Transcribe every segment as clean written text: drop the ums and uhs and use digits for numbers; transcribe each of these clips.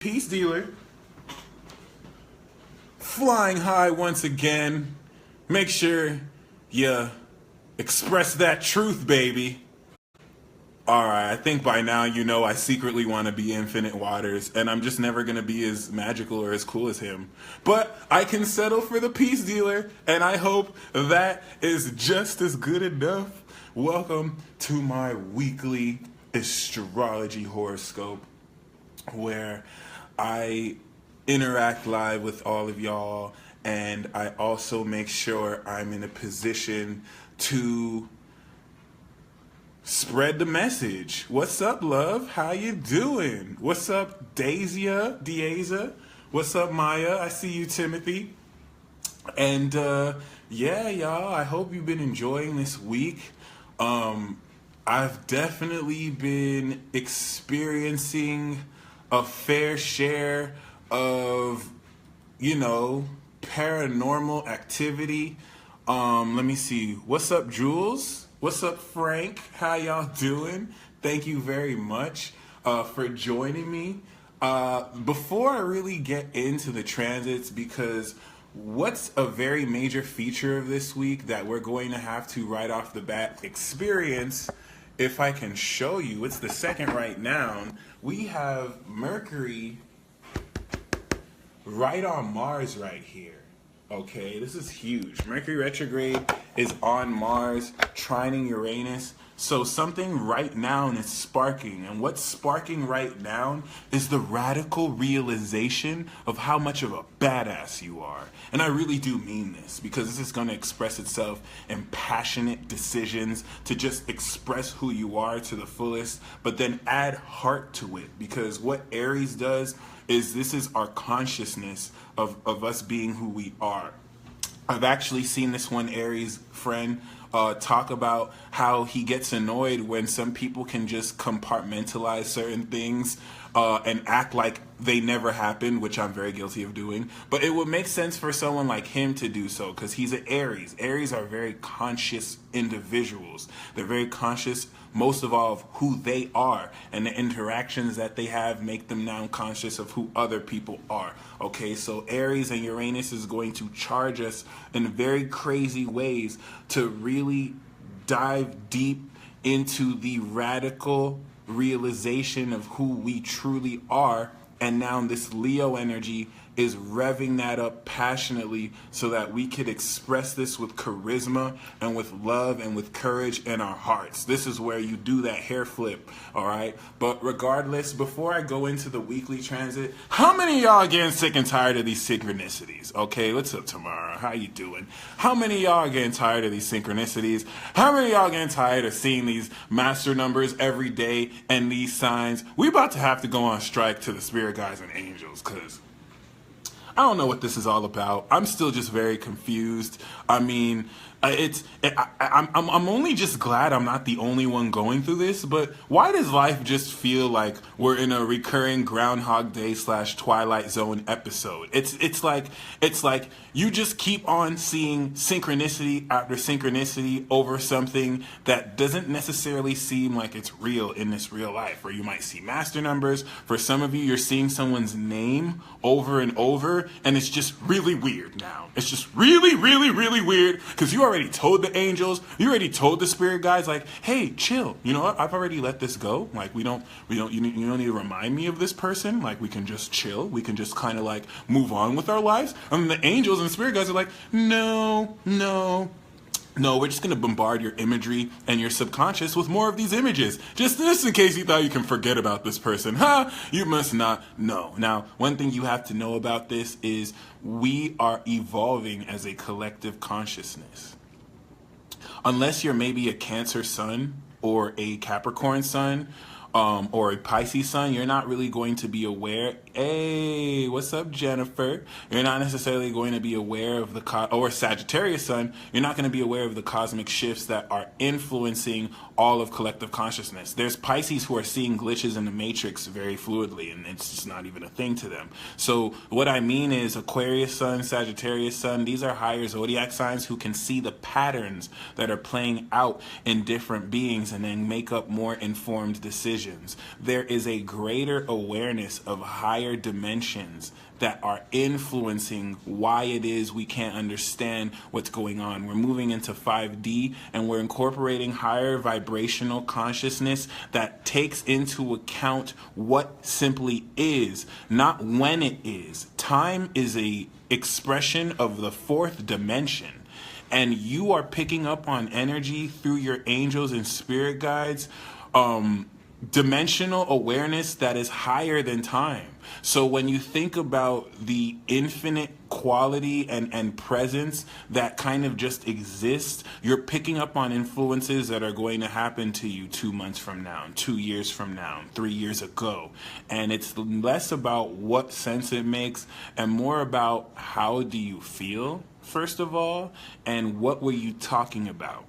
Peace dealer, flying high once again. Make sure you express that truth, baby. Alright, I think by now you know I secretly want to be Infinite Waters, and I'm just never going to be as magical or as cool as him. But I can settle for the peace dealer, and I hope that is just as good enough. Welcome to my weekly Astrology Horoscope, where I interact live with all of y'all, and I also make sure I'm in a position to spread the message. What's up, love? How you doing? What's up, Deaza? What's up, Maya? I see you, Timothy. And yeah, y'all, I hope you've been enjoying this week. I've definitely been experiencing a fair share of, paranormal activity. Let me see. What's up, Jules? What's up, Frank? How y'all doing? Thank you very much for joining me. Before I really get into the transits, because what's a very major feature of this week that we're going to have to right off the bat experience, if I can show you, it's the second right now. We have Mercury right on Mars right here. Okay, this is huge. Mercury retrograde is on Mars, trining Uranus. So something right now is sparking. And what's sparking right now is the radical realization of how much of a badass you are. And I really do mean this, because this is going to express itself in passionate decisions to just express who you are to the fullest, but then add heart to it. Because what Aries does is this is our consciousness of us being who we are. I've actually seen this one Aries friend talk about how he gets annoyed when some people can just compartmentalize certain things and act like they never happened, which I'm very guilty of doing. But it would make sense for someone like him to do so, because he's an Aries. Aries are very conscious individuals. They're very conscious, most of all, of who they are, and the interactions that they have make them now conscious of who other people are. Okay, so Aries and Uranus is going to charge us in very crazy ways to really dive deep into the radical realization of who we truly are. And now this Leo energy is revving that up passionately so that we could express this with charisma and with love and with courage in our hearts. This is where you do that hair flip, all right? But regardless, before I go into the weekly transit, how many of y'all getting sick and tired of these synchronicities? Okay, what's up, Tamara? How you doing? How many of y'all getting tired of these synchronicities? How many of y'all getting tired of seeing these master numbers every day and these signs? We about to have to go on strike to the spirit guides and angels, because I don't know what this is all about. I'm still just very confused. I mean, I'm only just glad I'm not the only one going through this, but why does life just feel like we're in a recurring Groundhog Day / Twilight Zone episode? It's like you just keep on seeing synchronicity after synchronicity over something that doesn't necessarily seem like it's real in this real life, where you might see master numbers. For some of you, you're seeing someone's name over and over, and it's just really weird now. It's just really, really, really weird, because you already told the angels, you already told the spirit guides, like, hey, chill. You know what? I've already let this go. Like, you don't need to remind me of this person. Like, we can just chill. We can just kind of like move on with our lives. And the angels and spirit guides are like, no, we're just going to bombard your imagery and your subconscious with more of these images. Just in case you thought you can forget about this person. You must not know. Now, one thing you have to know about this is we are evolving as a collective consciousness. Unless you're maybe a Cancer sun or a Capricorn sun, or a Pisces sun, you're not really going to be aware. Hey, what's up, Jennifer? You're not necessarily going to be aware of or Sagittarius sun, you're not going to be aware of the cosmic shifts that are influencing all of collective consciousness. There's Pisces who are seeing glitches in the matrix very fluidly, and it's just not even a thing to them. So what I mean is Aquarius sun, Sagittarius sun, these are higher zodiac signs who can see the patterns that are playing out in different beings and then make up more informed decisions decisions. There is a greater awareness of higher dimensions that are influencing why it is we can't understand what's going on. We're moving into 5D, and we're incorporating higher vibrational consciousness that takes into account what simply is, not when it is. Time is a expression of the fourth dimension, and you are picking up on energy through your angels and spirit guides, dimensional awareness that is higher than time. So when you think about the infinite quality and presence that kind of just exists, you're picking up on influences that are going to happen to you 2 months from now, 2 years from now, 3 years ago. And it's less about what sense it makes and more about how do you feel, first of all, and what were you talking about?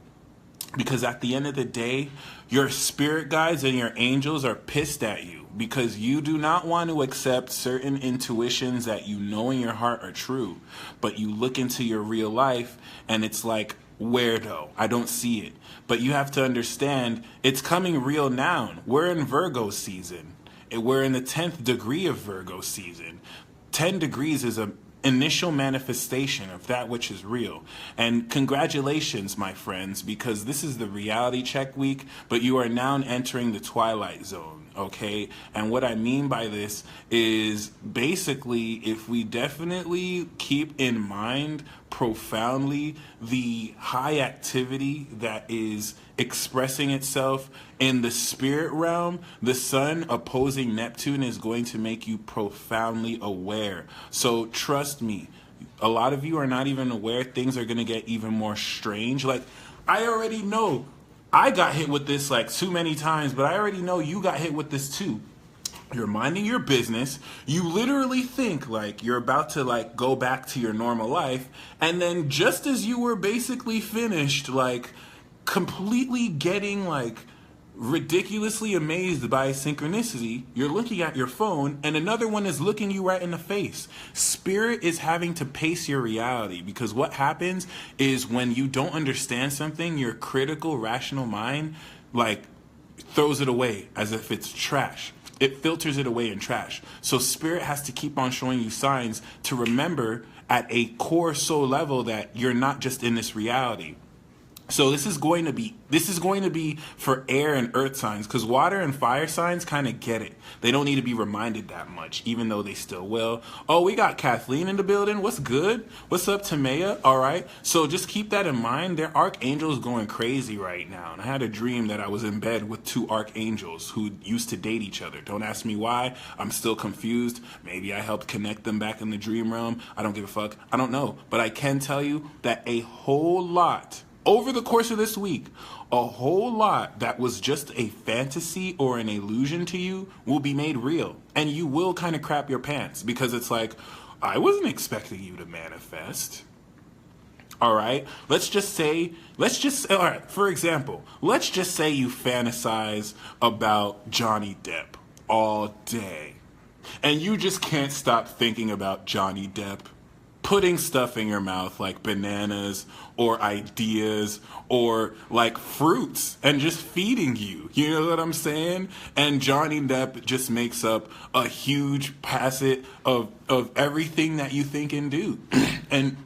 Because at the end of the day, your spirit guides and your angels are pissed at you because you do not want to accept certain intuitions that you know in your heart are true. But you look into your real life and it's like, where though? I don't see it. But you have to understand, it's coming real now. We're in Virgo season. We're in the 10th degree of Virgo season. 10 degrees is a initial manifestation of that which is real. And congratulations, my friends, because this is the reality check week, but you are now entering the twilight zone, okay? And what I mean by this is basically if we definitely keep in mind profoundly the high activity that is expressing itself in the spirit realm, the sun opposing Neptune is going to make you profoundly aware. So trust me, a lot of you are not even aware. Things are going to get even more strange. Like, I already know I got hit with this like too many times, but I already know you got hit with this too. You're minding your business. You literally think like you're about to like go back to your normal life. And then just as you were basically finished, like completely getting like ridiculously amazed by synchronicity, you're looking at your phone and another one is looking you right in the face. Spirit is having to pace your reality because what happens is when you don't understand something, your critical, rational mind like throws it away as if it's trash. It filters it away in trash. So spirit has to keep on showing you signs to remember at a core soul level that you're not just in this reality. So this is going to be for air and earth signs, because water and fire signs kind of get it. They don't need to be reminded that much, even though they still will. Oh, we got Kathleen in the building. What's good? What's up, Tamaya? All right. So just keep that in mind. Their archangels going crazy right now. And I had a dream that I was in bed with two archangels who used to date each other. Don't ask me why. I'm still confused. Maybe I helped connect them back in the dream realm. I don't give a fuck. I don't know. But I can tell you that a whole lot over the course of this week, a whole lot that was just a fantasy or an illusion to you will be made real. And you will kind of crap your pants because it's like, I wasn't expecting you to manifest. All right, all right, for example, let's just say you fantasize about Johnny Depp all day. And you just can't stop thinking about Johnny Depp putting stuff in your mouth like bananas or ideas or like fruits and just feeding you. You know what I'm saying? And Johnny Depp just makes up a huge facet of everything that you think and do. And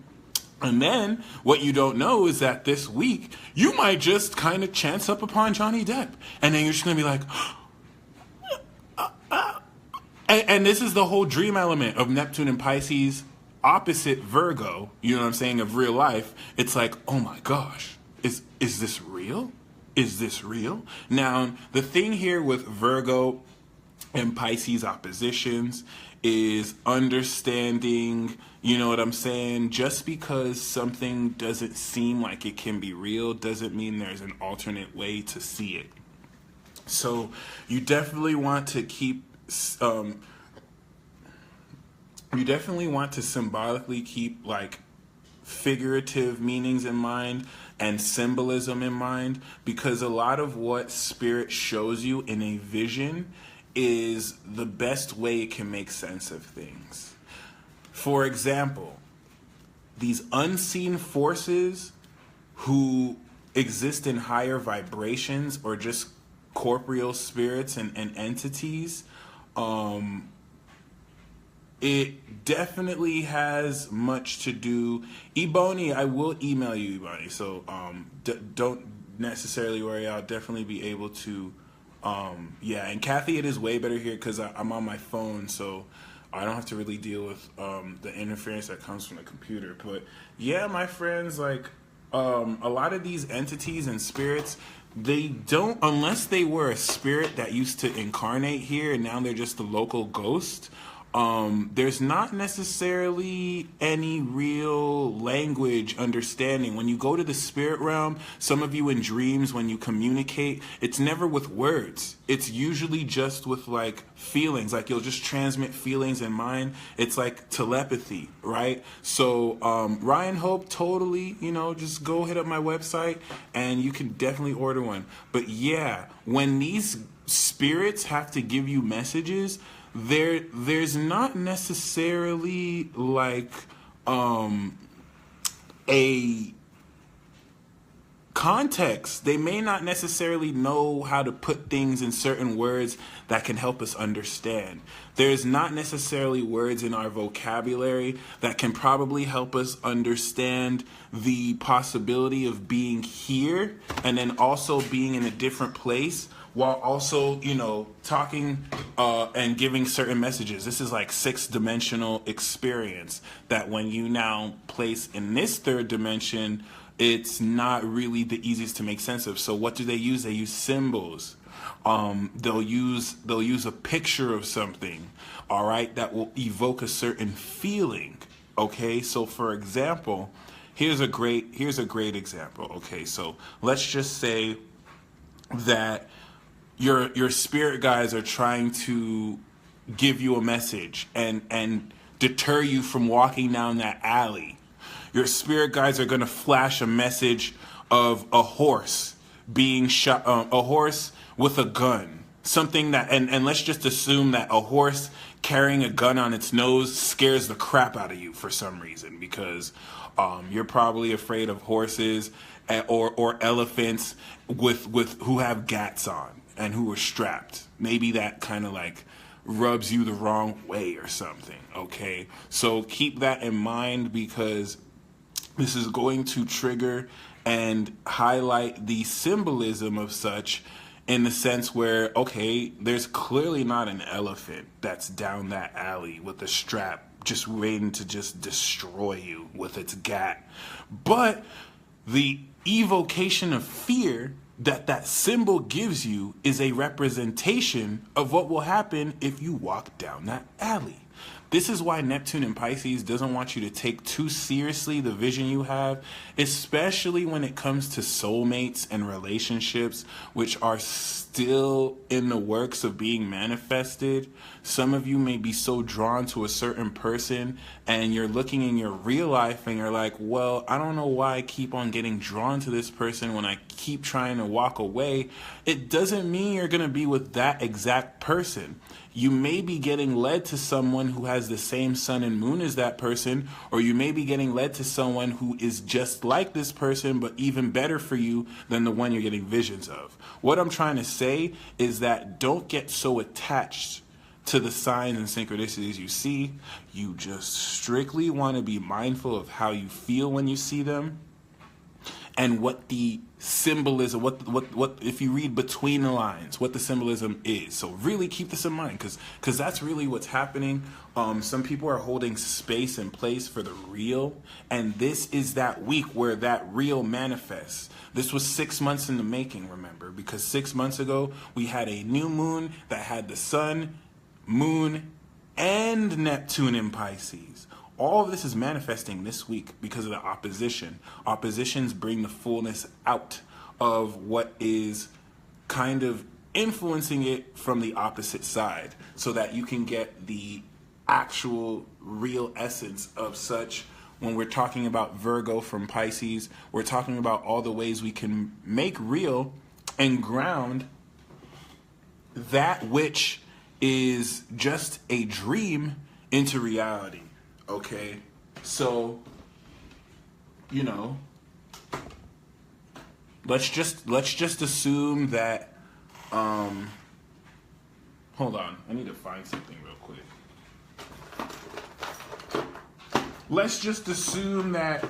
then what you don't know is that this week you might just kind of chance up upon Johnny Depp. And then you're just going to be like, and this is the whole dream element of Neptune and Pisces opposite Virgo, you know what I'm saying, of real life. It's like, oh my gosh, is this real? Is this real? Now, the thing here with Virgo and Pisces oppositions is understanding, you know what I'm saying? Just because something doesn't seem like it can be real doesn't mean there's an alternate way to see it. So you definitely want to keep you definitely want to symbolically keep like figurative meanings in mind and symbolism in mind, because a lot of what spirit shows you in a vision is the best way it can make sense of things. For example, these unseen forces who exist in higher vibrations or just corporeal spirits and entities. It definitely has much to do. Ebony, I will email you, Ebony. So don't necessarily worry. I'll definitely be able to. Yeah, and Kathy, it is way better here because I'm on my phone, so I don't have to really deal with the interference that comes from the computer. But yeah, my friends, like a lot of these entities and spirits, they don't, unless they were a spirit that used to incarnate here and now they're just a local ghost. There's not necessarily any real language understanding. When you go to the spirit realm, some of you in dreams, when you communicate, it's never with words. It's usually just with like feelings. Like you'll just transmit feelings in mind. It's like telepathy, right? So, Ryan Hope, totally, just go hit up my website and you can definitely order one. But yeah, when these spirits have to give you messages, there's not necessarily like a context. They may not necessarily know how to put things in certain words that can help us understand. There's not necessarily words in our vocabulary that can probably help us understand the possibility of being here and then also being in a different place, while also, talking and giving certain messages. This is like 6-dimensional experience that when you now place in this 3rd dimension, it's not really the easiest to make sense of. So what do they use? They use symbols. They'll use a picture of something, all right, that will evoke a certain feeling. Okay, so for example, here's a great example. Okay, so let's just say that your spirit guides are trying to give you a message and deter you from walking down that alley. Your spirit guides are going to flash a message of a horse being shot, a horse with a gun. Something that, and let's just assume that a horse carrying a gun on its nose scares the crap out of you for some reason, because you're probably afraid of horses or elephants with who have gats on and who are strapped. Maybe that kind of like rubs you the wrong way or something, okay? So keep that in mind, because this is going to trigger and highlight the symbolism of such, in the sense where, okay, there's clearly not an elephant that's down that alley with a strap just waiting to just destroy you with its gat. But the evocation of fear that symbol gives you is a representation of what will happen if you walk down that alley. This is why Neptune in Pisces doesn't want you to take too seriously the vision you have, especially when it comes to soulmates and relationships, which are still in the works of being manifested. Some of you may be so drawn to a certain person and you're looking in your real life and you're like, well, I don't know why I keep on getting drawn to this person when I keep trying to walk away. It doesn't mean you're going to be with that exact person. You may be getting led to someone who has the same sun and moon as that person, or you may be getting led to someone who is just like this person, but even better for you than the one you're getting visions of. What I'm trying to say is that don't get so attached to the signs and synchronicities you see. You just strictly want to be mindful of how you feel when you see them, and what the symbolism, what if you read between the lines, what the symbolism is. So really keep this in mind, because that's really what's happening. Some people are holding space and place for the real, and this is that week where that real manifests. This was 6 months in the making, remember, because 6 months ago we had a new moon that had the sun, moon, and Neptune in Pisces. All of this is manifesting this week because of the opposition. Oppositions bring the fullness out of what is kind of influencing it from the opposite side, so that you can get the actual real essence of such. When we're talking about Virgo from Pisces, we're talking about all the ways we can make real and ground that which is just a dream into reality. Okay, so, let's just assume that Hold on, I need to find something real quick. Let's just assume that,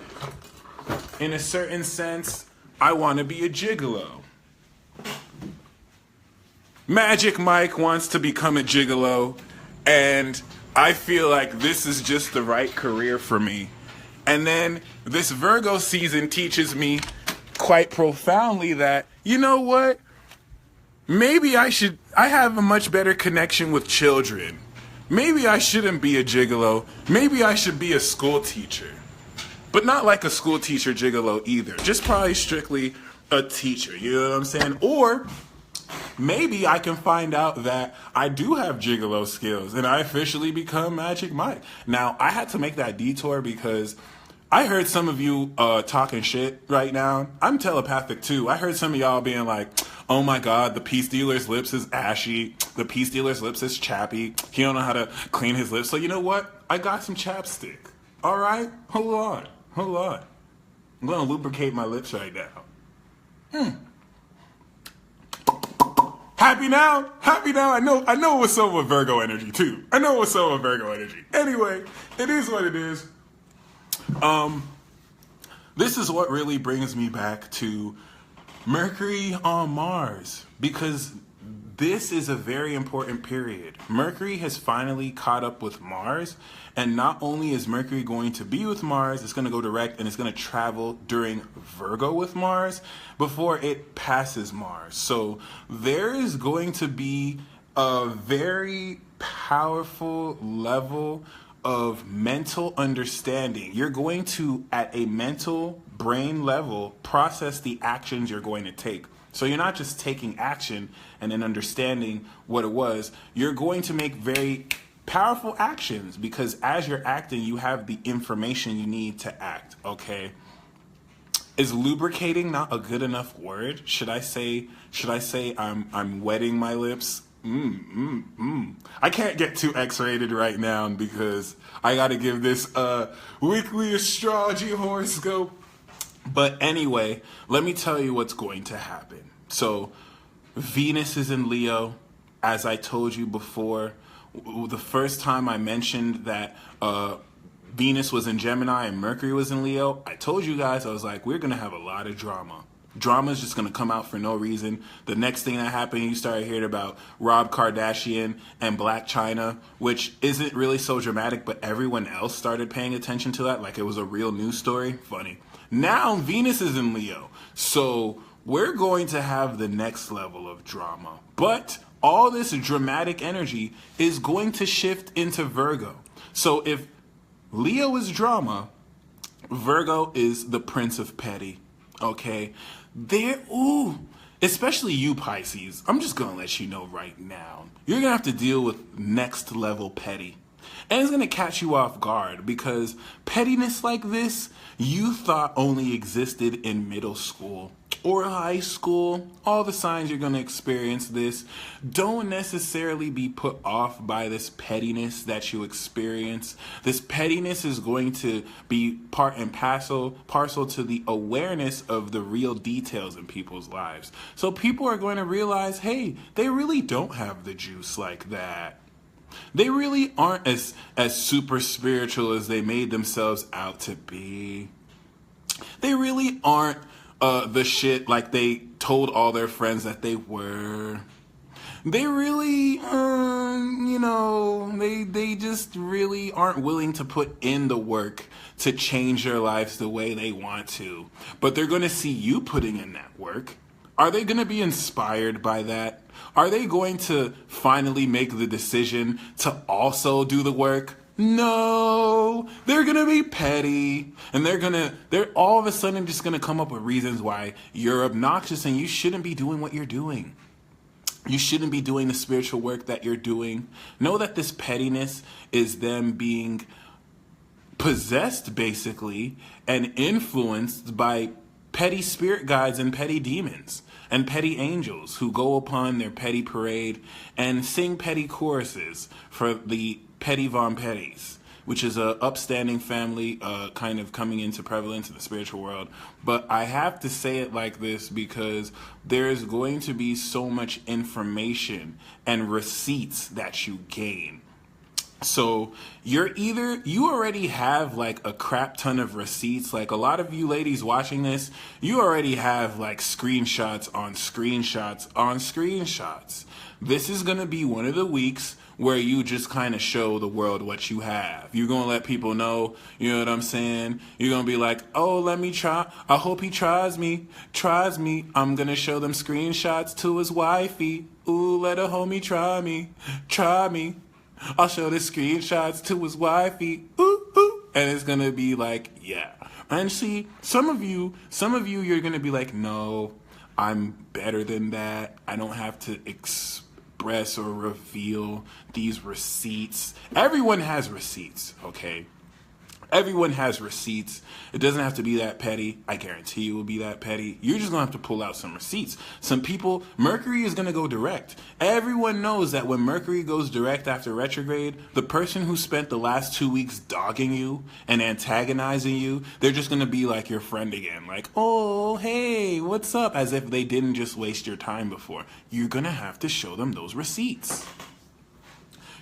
in a certain sense, I want to be a gigolo. Magic Mike wants to become a gigolo, and I feel like this is just the right career for me. And then this Virgo season teaches me quite profoundly that, you know what? Maybe I have a much better connection with children. Maybe I shouldn't be a gigolo. Maybe I should be a school teacher. But not like a school teacher gigolo either. Just probably strictly a teacher, you know what I'm saying? Or maybe I can find out that I do have gigolo skills and I officially become Magic Mike. Now, I had to make that detour because I heard some of you talking shit right now. I'm telepathic too. I heard some of y'all being like, oh my God, the peace dealer's lips is ashy. The peace dealer's lips is chappy. He don't know how to clean his lips. So you know what? I got some chapstick. All right? Hold on. I'm going to lubricate my lips right now. Happy now? I know what's up with Virgo energy too. Anyway, it is what it is. This is what really brings me back to Mercury on Mars, because this is a very important period. Mercury has finally caught up with Mars, and not only is Mercury going to be with Mars, it's going to go direct and it's going to travel during Virgo with Mars before it passes Mars. So there is going to be a very powerful level of mental understanding. You're going to, at a mental brain level, process the actions you're going to take. So you're not just taking action and then understanding what it was. You're going to make very powerful actions because as you're acting, you have the information you need to act, okay? Is lubricating not a good enough word? Should I say I'm wetting my lips? I can't get too X-rated right now because I got to give this weekly astrology horoscope. But anyway, let me tell you what's going to happen. So Venus is in Leo, as I told you before. The first time I mentioned that Venus was in Gemini and Mercury was in Leo, I told you guys, I was like, we're going to have a lot of drama. Drama is just going to come out for no reason. The next thing that happened, you started hearing about Rob Kardashian and Black China, which isn't really so dramatic, but everyone else started paying attention to that like it was a real news story. Funny. Now Venus is in Leo, so we're going to have the next level of drama. But all this dramatic energy is going to shift into Virgo. So if Leo is drama, Virgo is the Prince of Petty. Okay? Especially you Pisces, I'm just going to let you know right now, you're going to have to deal with next level petty. And it's going to catch you off guard because pettiness like this, you thought only existed in middle school or high school. All the signs you're going to experience this. Don't necessarily be put off by this pettiness that you experience. This pettiness is going to be part and parcel to the awareness of the real details in people's lives. So people are going to realize, hey, they really don't have the juice like that. They really aren't as super spiritual as they made themselves out to be. They really aren't the shit like they told all their friends that they were. They really, they just really aren't willing to put in the work to change their lives the way they want to. But they're going to see you putting in that work. Are they going to be inspired by that? Are they going to finally make the decision to also do the work? No, they're going to be petty, and they're all of a sudden just going to come up with reasons why you're obnoxious and you shouldn't be doing what you're doing. You shouldn't be doing the spiritual work that you're doing. Know that this pettiness is them being possessed, basically, and influenced by petty spirit guides and petty demons and petty angels who go upon their petty parade and sing petty choruses for the petty Von Petties. which is a upstanding family kind of coming into prevalence in the spiritual world. But I have to say it like this because there's going to be so much information and receipts that you gain. So you already have like a crap ton of receipts. Like a lot of you ladies watching this, you already have like screenshots on screenshots on screenshots. This is going to be one of the weeks where you just kind of show the world what you have. You're going to let people know, you know what I'm saying? You're going to be like, oh, let me try. I hope he tries me. I'm going to show them screenshots to his wifey. Ooh, let a homie try me. I'll show the screenshots to his wifey. Ooh, ooh. And it's going to be like, yeah. And see, some of you, you're going to be like, no, I'm better than that. I don't have to express or reveal these receipts. Everyone has receipts, okay? Everyone has receipts. It doesn't have to be that petty. I guarantee you it will be that petty. You're just going to have to pull out some receipts. Some people, Mercury is going to go direct. Everyone knows that when Mercury goes direct after retrograde, the person who spent the last 2 weeks dogging you and antagonizing you, they're just going to be like your friend again. Like, oh, hey, what's up? As if they didn't just waste your time before. You're going to have to show them those receipts.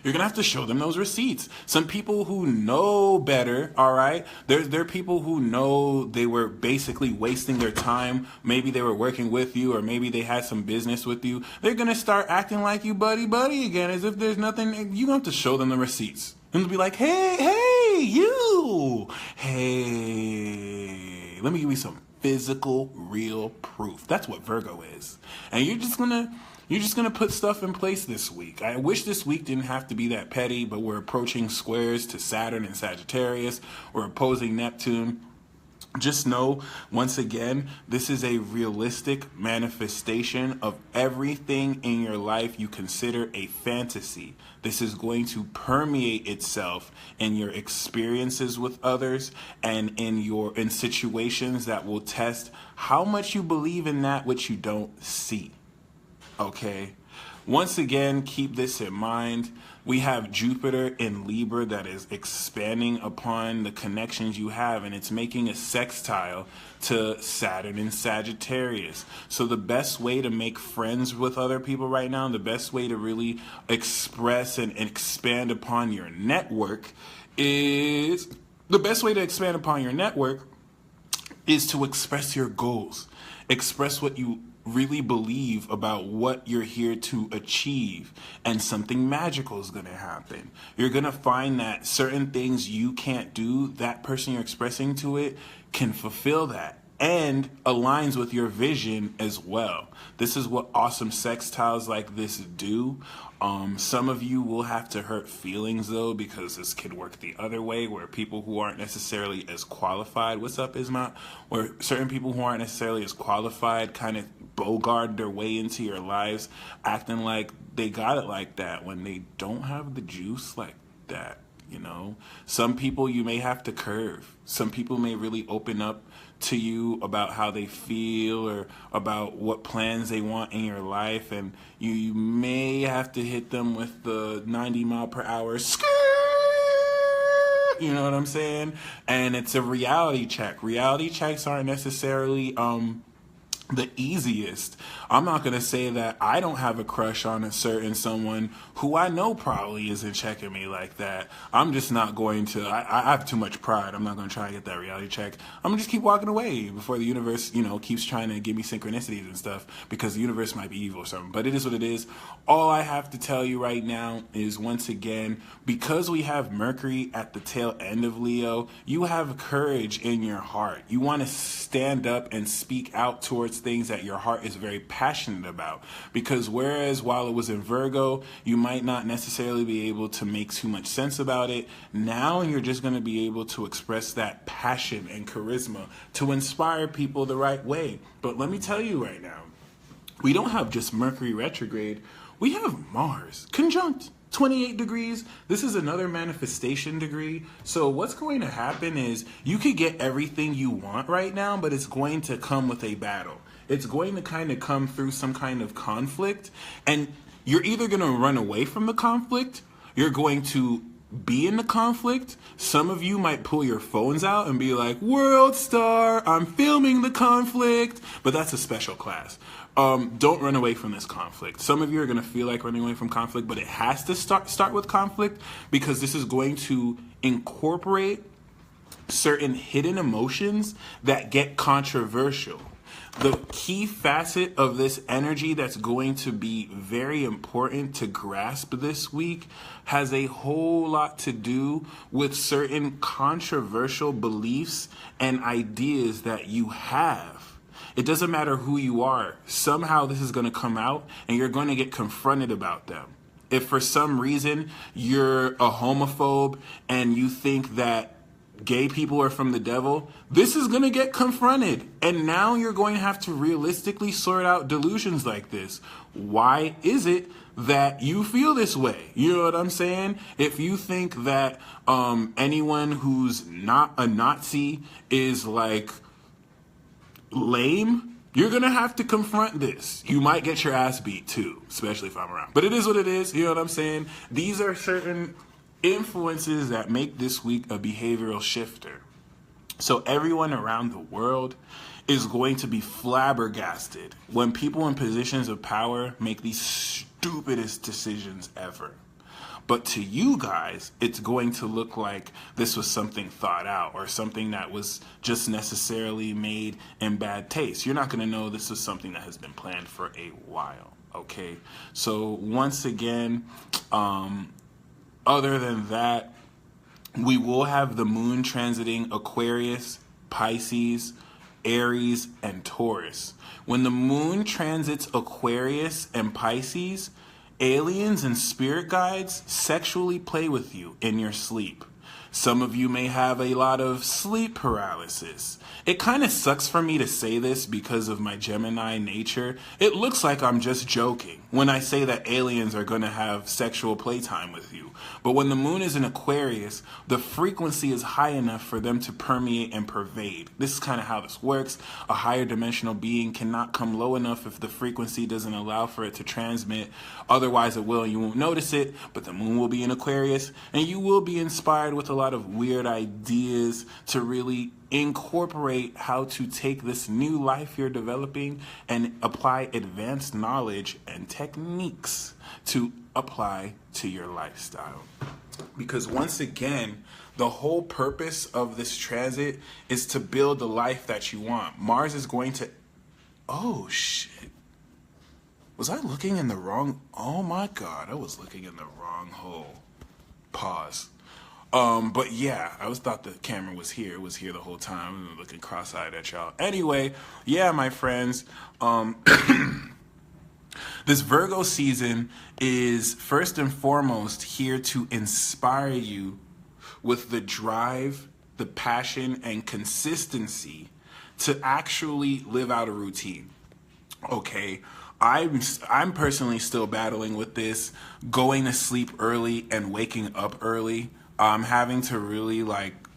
You're going to have to show them those receipts. Some people who know better, all right? There are people who know they were basically wasting their time. Maybe they were working with you or maybe they had some business with you. They're going to start acting like you buddy again as if there's nothing. You have to show them the receipts. And they'll be like, hey, you. Hey, let me give you some physical, real proof. That's what Virgo is. And you're just going to put stuff in place this week. I wish this week didn't have to be that petty, but we're approaching squares to Saturn and Sagittarius. We're opposing Neptune. Just know, once again, this is a realistic manifestation of everything in your life you consider a fantasy. This is going to permeate itself in your experiences with others and in situations that will test how much you believe in that which you don't see. Okay, once again, keep this in mind. We have Jupiter in Libra that is expanding upon the connections you have, and it's making a sextile to Saturn and Sagittarius. So the best way to make friends with other people right now, the best way to really express and expand upon your network is to express your goals. Express what you really believe about what you're here to achieve, and something magical is going to happen. You're going to find that certain things you can't do, that person you're expressing to it can fulfill that and aligns with your vision as well. This is what awesome sextiles like this do. Some of you will have to hurt feelings though, because this could work the other way, where people who aren't necessarily as qualified, what's up, Isma? Where certain people who aren't necessarily as qualified kind of bogart their way into your lives, acting like they got it like that when they don't have the juice like that, you know? Some people you may have to curve. Some people may really open up to you about how they feel or about what plans they want in your life, and you may have to hit them with the 90-mile-per-hour skirt, you know what I'm saying? And it's a reality check. Reality checks aren't necessarily the easiest. I'm not going to say that I don't have a crush on a certain someone who I know probably isn't checking me like that. I'm just not going to, I have too much pride. I'm not going to try and get that reality check. I'm going to just keep walking away before the universe, keeps trying to give me synchronicities and stuff, because the universe might be evil or something. But it is what it is. All I have to tell you right now is, once again, because we have Mercury at the tail end of Leo, you have courage in your heart. You want to stand up and speak out towards things that your heart is very passionate about, because whereas while it was in Virgo, you might not necessarily be able to make too much sense about it, now you're just going to be able to express that passion and charisma to inspire people the right way. But let me tell you right now, we don't have just Mercury retrograde, we have Mars conjunct 28 degrees. This is another manifestation degree. So what's going to happen is you could get everything you want right now, but it's going to come with a battle. It's going to kind of come through some kind of conflict, and you're either going to run away from the conflict, you're going to be in the conflict. Some of you might pull your phones out and be like, World Star, I'm filming the conflict. But that's a special class. Don't run away from this conflict. Some of you are going to feel like running away from conflict, but it has to start with conflict, because this is going to incorporate certain hidden emotions that get controversial. The key facet of this energy that's going to be very important to grasp this week has a whole lot to do with certain controversial beliefs and ideas that you have. It doesn't matter who you are. Somehow this is going to come out and you're going to get confronted about them. If for some reason you're a homophobe and you think that gay people are from the devil, this is going to get confronted. And now you're going to have to realistically sort out delusions like this. Why is it that you feel this way? You know what I'm saying? If you think that anyone who's not a Nazi is like lame, you're going to have to confront this. You might get your ass beat too, especially if I'm around. But it is what it is. You know what I'm saying? These are certain influences that make this week a behavioral shifter. So everyone around the world is going to be flabbergasted when people in positions of power make these stupidest decisions ever. But to you guys, it's going to look like this was something thought out or something that was just necessarily made in bad taste. You're not going to know this is something that has been planned for a while. Okay, so once again, other than that, we will have the moon transiting Aquarius, Pisces, Aries, and Taurus. When the moon transits Aquarius and Pisces, aliens and spirit guides sexually play with you in your sleep. Some of you may have a lot of sleep paralysis. It kind of sucks for me to say this because of my Gemini nature. It looks like I'm just joking when I say that aliens are going to have sexual playtime with you. But when the moon is in Aquarius, the frequency is high enough for them to permeate and pervade. This is kind of how this works. A higher dimensional being cannot come low enough if the frequency doesn't allow for it to transmit. Otherwise it will, and you won't notice it. But the moon will be in Aquarius, and you will be inspired with a lot of weird ideas to really incorporate how to take this new life you're developing and apply advanced knowledge and techniques to apply to your lifestyle. Because once again, the whole purpose of this transit is to build the life that you want. Mars is going to... Oh, shit. Was I looking in the wrong... Oh, my God. I was looking in the wrong hole. Pause. But yeah, I thought the camera was here. It was here the whole time. I'm looking cross-eyed at y'all. Anyway, yeah, my friends. This Virgo season is first and foremost here to inspire you with the drive, the passion, and consistency to actually live out a routine. Okay, I'm personally still battling with this, going to sleep early and waking up early. I'm having to really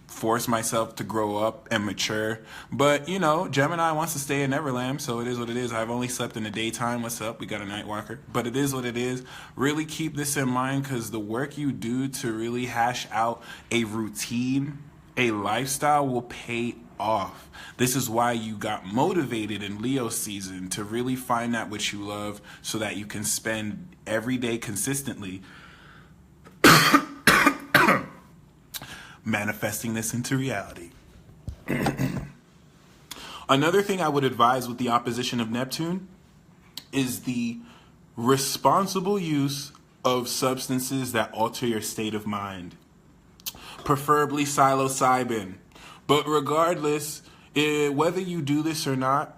force myself to grow up and mature. But, you know, Gemini wants to stay in Neverland, so it is what it is. I've only slept in the daytime. What's up? We got a night walker. But it is what it is. Really keep this in mind, because the work you do to really hash out a routine, a lifestyle, will pay off. This is why you got motivated in Leo season to really find out what you love so that you can spend every day consistently manifesting this into reality. Another thing I would advise with the opposition of Neptune is the responsible use of substances that alter your state of mind, preferably psilocybin. But regardless, whether you do this or not,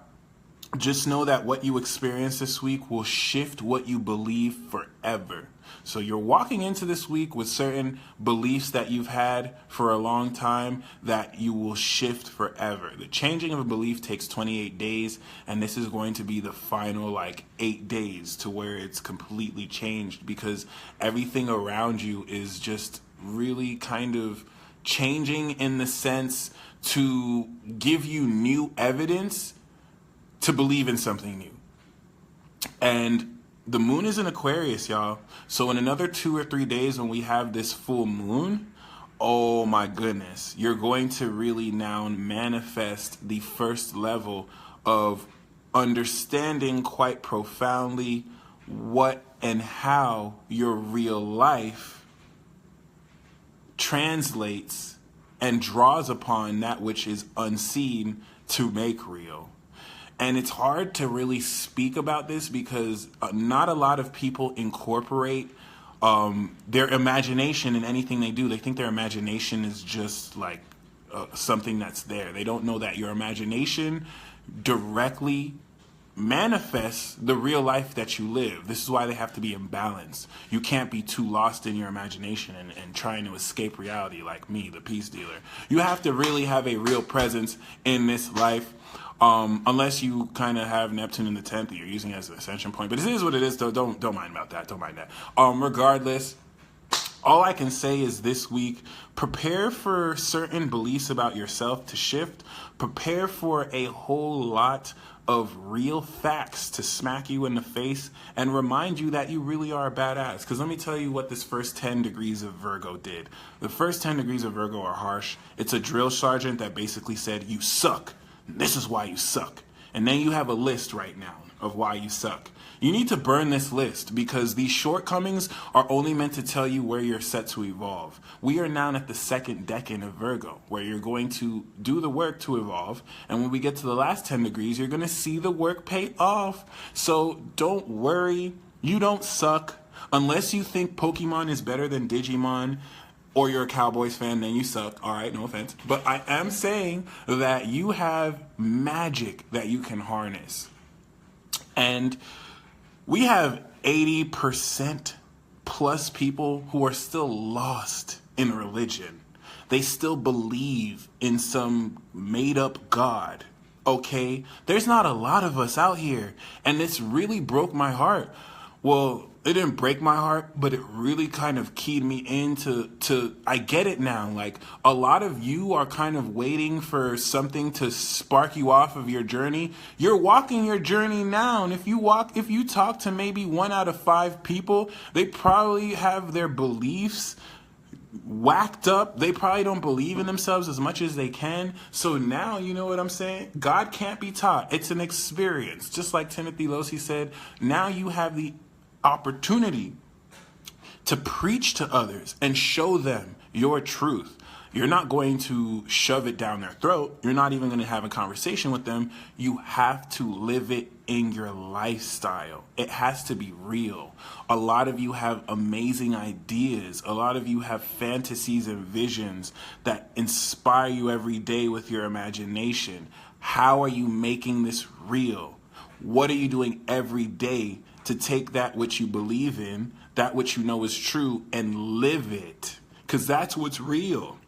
just know that what you experience this week will shift what you believe forever. So you're walking into this week with certain beliefs that you've had for a long time that you will shift forever. The changing of a belief takes 28 days, and this is going to be the final 8 days to where it's completely changed, because everything around you is just really kind of changing in the sense to give you new evidence to believe in something new. And the moon is in Aquarius, y'all. So in another 2 or 3 days when we have this full moon, oh my goodness, you're going to really now manifest the first level of understanding quite profoundly what and how your real life translates and draws upon that which is unseen to make real. And it's hard to really speak about this because not a lot of people incorporate their imagination in anything they do. They think their imagination is just like something that's there. They don't know that your imagination directly manifests the real life that you live. This is why they have to be in balance. You can't be too lost in your imagination and trying to escape reality like me, the peace dealer. You have to really have a real presence in this life. Unless you kind of have Neptune in the 10th that you're using as an ascension point. But it is what it is, though. Don't mind about that. Don't mind that. Regardless, all I can say is this week, prepare for certain beliefs about yourself to shift. Prepare for a whole lot of real facts to smack you in the face and remind you that you really are a badass. Because let me tell you what this first 10 degrees of Virgo did. The first 10 degrees of Virgo are harsh. It's a drill sergeant that basically said, you suck. This is why you suck. And then you have a list right now of why you suck. You need to burn this list because these shortcomings are only meant to tell you where you're set to evolve. We are now at the second decan of Virgo, where you're going to do the work to evolve. And when we get to the last 10 degrees, you're going to see the work pay off. So don't worry. You don't suck. Unless you think Pokemon is better than Digimon, or you're a Cowboys fan, then you suck. All right, no offense. But I am saying that you have magic that you can harness. And we have 80% plus people who are still lost in religion. They still believe in some made-up God, okay? There's not a lot of us out here, and this really broke my heart. Well, it didn't break my heart, but it really kind of keyed me into I get it now. Like, a lot of you are kind of waiting for something to spark you off of your journey. You're walking your journey now. And if you talk to maybe 1 out of 5 people, they probably have their beliefs whacked up. They probably don't believe in themselves as much as they can. So now, you know what I'm saying? God can't be taught. It's an experience. Just like Timothy Losi said, now you have the opportunity to preach to others and show them your truth. You're not going to shove it down their throat. You're not even going to have a conversation with them. You have to live it in your lifestyle. It has to be real. A lot of you have amazing ideas. A lot of you have fantasies and visions that inspire you every day with your imagination. How are you making this real? What are you doing every day to take that which you believe in, that which you know is true, and live it? Because that's what's real.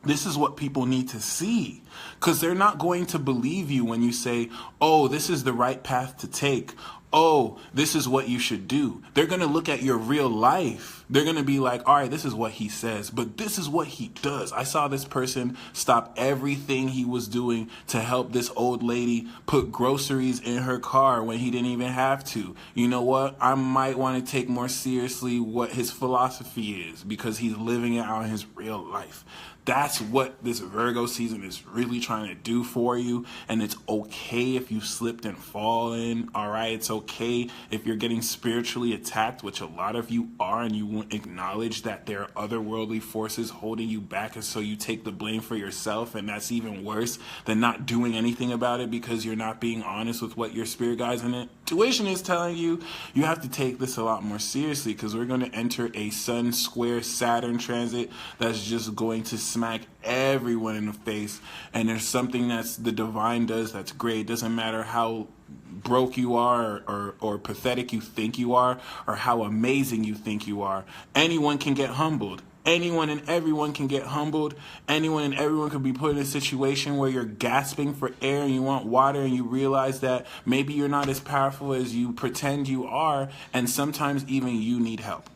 This is what people need to see, because they're not going to believe you when you say, oh, this is the right path to take. Oh, this is what you should do. They're going to look at your real life. They're going to be like, all right, this is what he says, but this is what he does. I saw this person stop everything he was doing to help this old lady put groceries in her car when he didn't even have to. You know what? I might want to take more seriously what his philosophy is, because he's living it out in his real life. That's what this Virgo season is really trying to do for you. And it's okay if you slipped and fallen. All right. It's okay if you're getting spiritually attacked, which a lot of you are, and you won't acknowledge that there are otherworldly forces holding you back. And so you take the blame for yourself. And that's even worse than not doing anything about it, because you're not being honest with what your spirit guides and intuition is telling you. You have to take this a lot more seriously, because we're going to enter a Sun square Saturn transit that's just going to smack everyone in the face. And there's something that's the divine does that's great. It doesn't matter how broke you are, or pathetic you think you are, or how amazing you think you are. Anyone can get humbled. Anyone and everyone can get humbled. Anyone and everyone could be put in a situation where you're gasping for air and you want water, and you realize that maybe you're not as powerful as you pretend you are, and sometimes even you need help.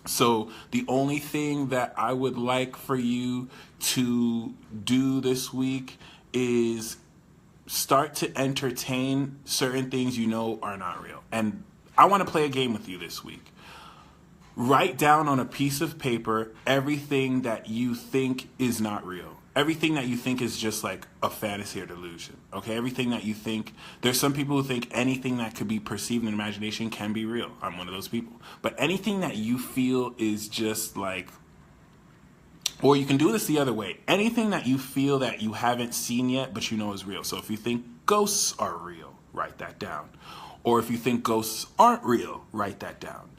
So the only thing that I would like for you to do this week is start to entertain certain things you know are not real. And I want to play a game with you this week. Write down on a piece of paper everything that you think is not real. Everything that you think is just like a fantasy or delusion. Okay, everything that you think. There's some people who think anything that could be perceived in imagination can be real. I'm one of those people. But anything that you feel is just like, or you can do this the other way. Anything that you feel that you haven't seen yet, but you know is real. So if you think ghosts are real, write that down. Or if you think ghosts aren't real, write that down.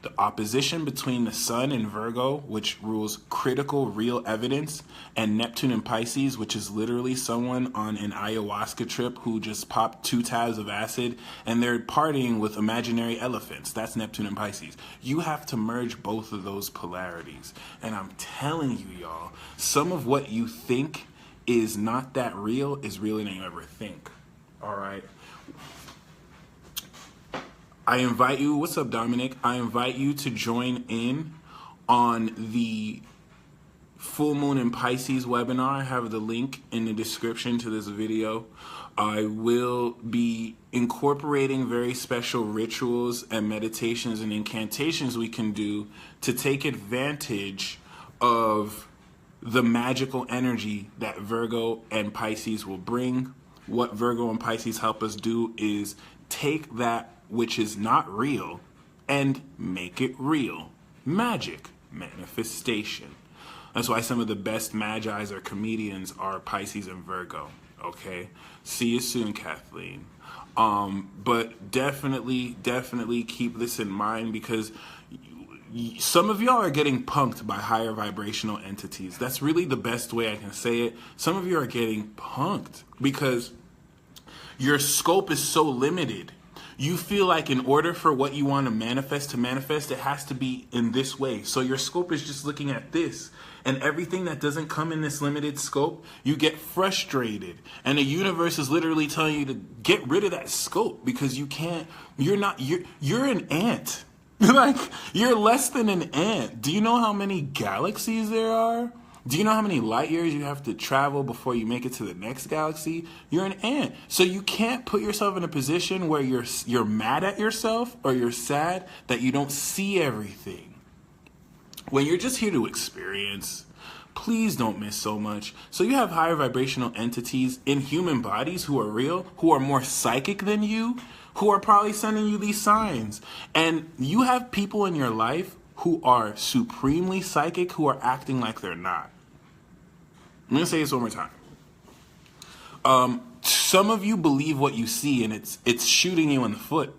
The opposition between the Sun and Virgo, which rules critical real evidence, and Neptune and Pisces, which is literally someone on an ayahuasca trip who just popped 2 tabs of acid and they're partying with imaginary elephants. That's Neptune and Pisces. You have to merge both of those polarities. And I'm telling you, y'all, some of what you think is not that real is realer than you ever think. All right? I invite you, what's up, Dominic? I invite you to join in on the Full Moon in Pisces webinar. I have the link in the description to this video. I will be incorporating very special rituals and meditations and incantations we can do to take advantage of the magical energy that Virgo and Pisces will bring. What Virgo and Pisces help us do is take that which is not real and make it real. Magic, manifestation. That's why some of the best magi's or comedians are Pisces and Virgo. Okay? See you soon, Kathleen. But definitely keep this in mind, because some of y'all are getting punked by higher vibrational entities. That's really the best way I can say it. Some of you are getting punked because your scope is so limited. You feel like in order for what you want to manifest, it has to be in this way. So your scope is just looking at this. And everything that doesn't come in this limited scope, you get frustrated. And the universe is literally telling you to get rid of that scope, because you can't, you're an ant. Like, you're less than an ant. Do you know how many galaxies there are? Do you know how many light years you have to travel before you make it to the next galaxy? You're an ant. So you can't put yourself in a position where you're mad at yourself or you're sad that you don't see everything. When you're just here to experience, please don't miss so much. So you have higher vibrational entities in human bodies who are real, who are more psychic than you, who are probably sending you these signs. And you have people in your life who are supremely psychic who are acting like they're not. I'm going to say this one more time. Some of you believe what you see, and it's shooting you in the foot,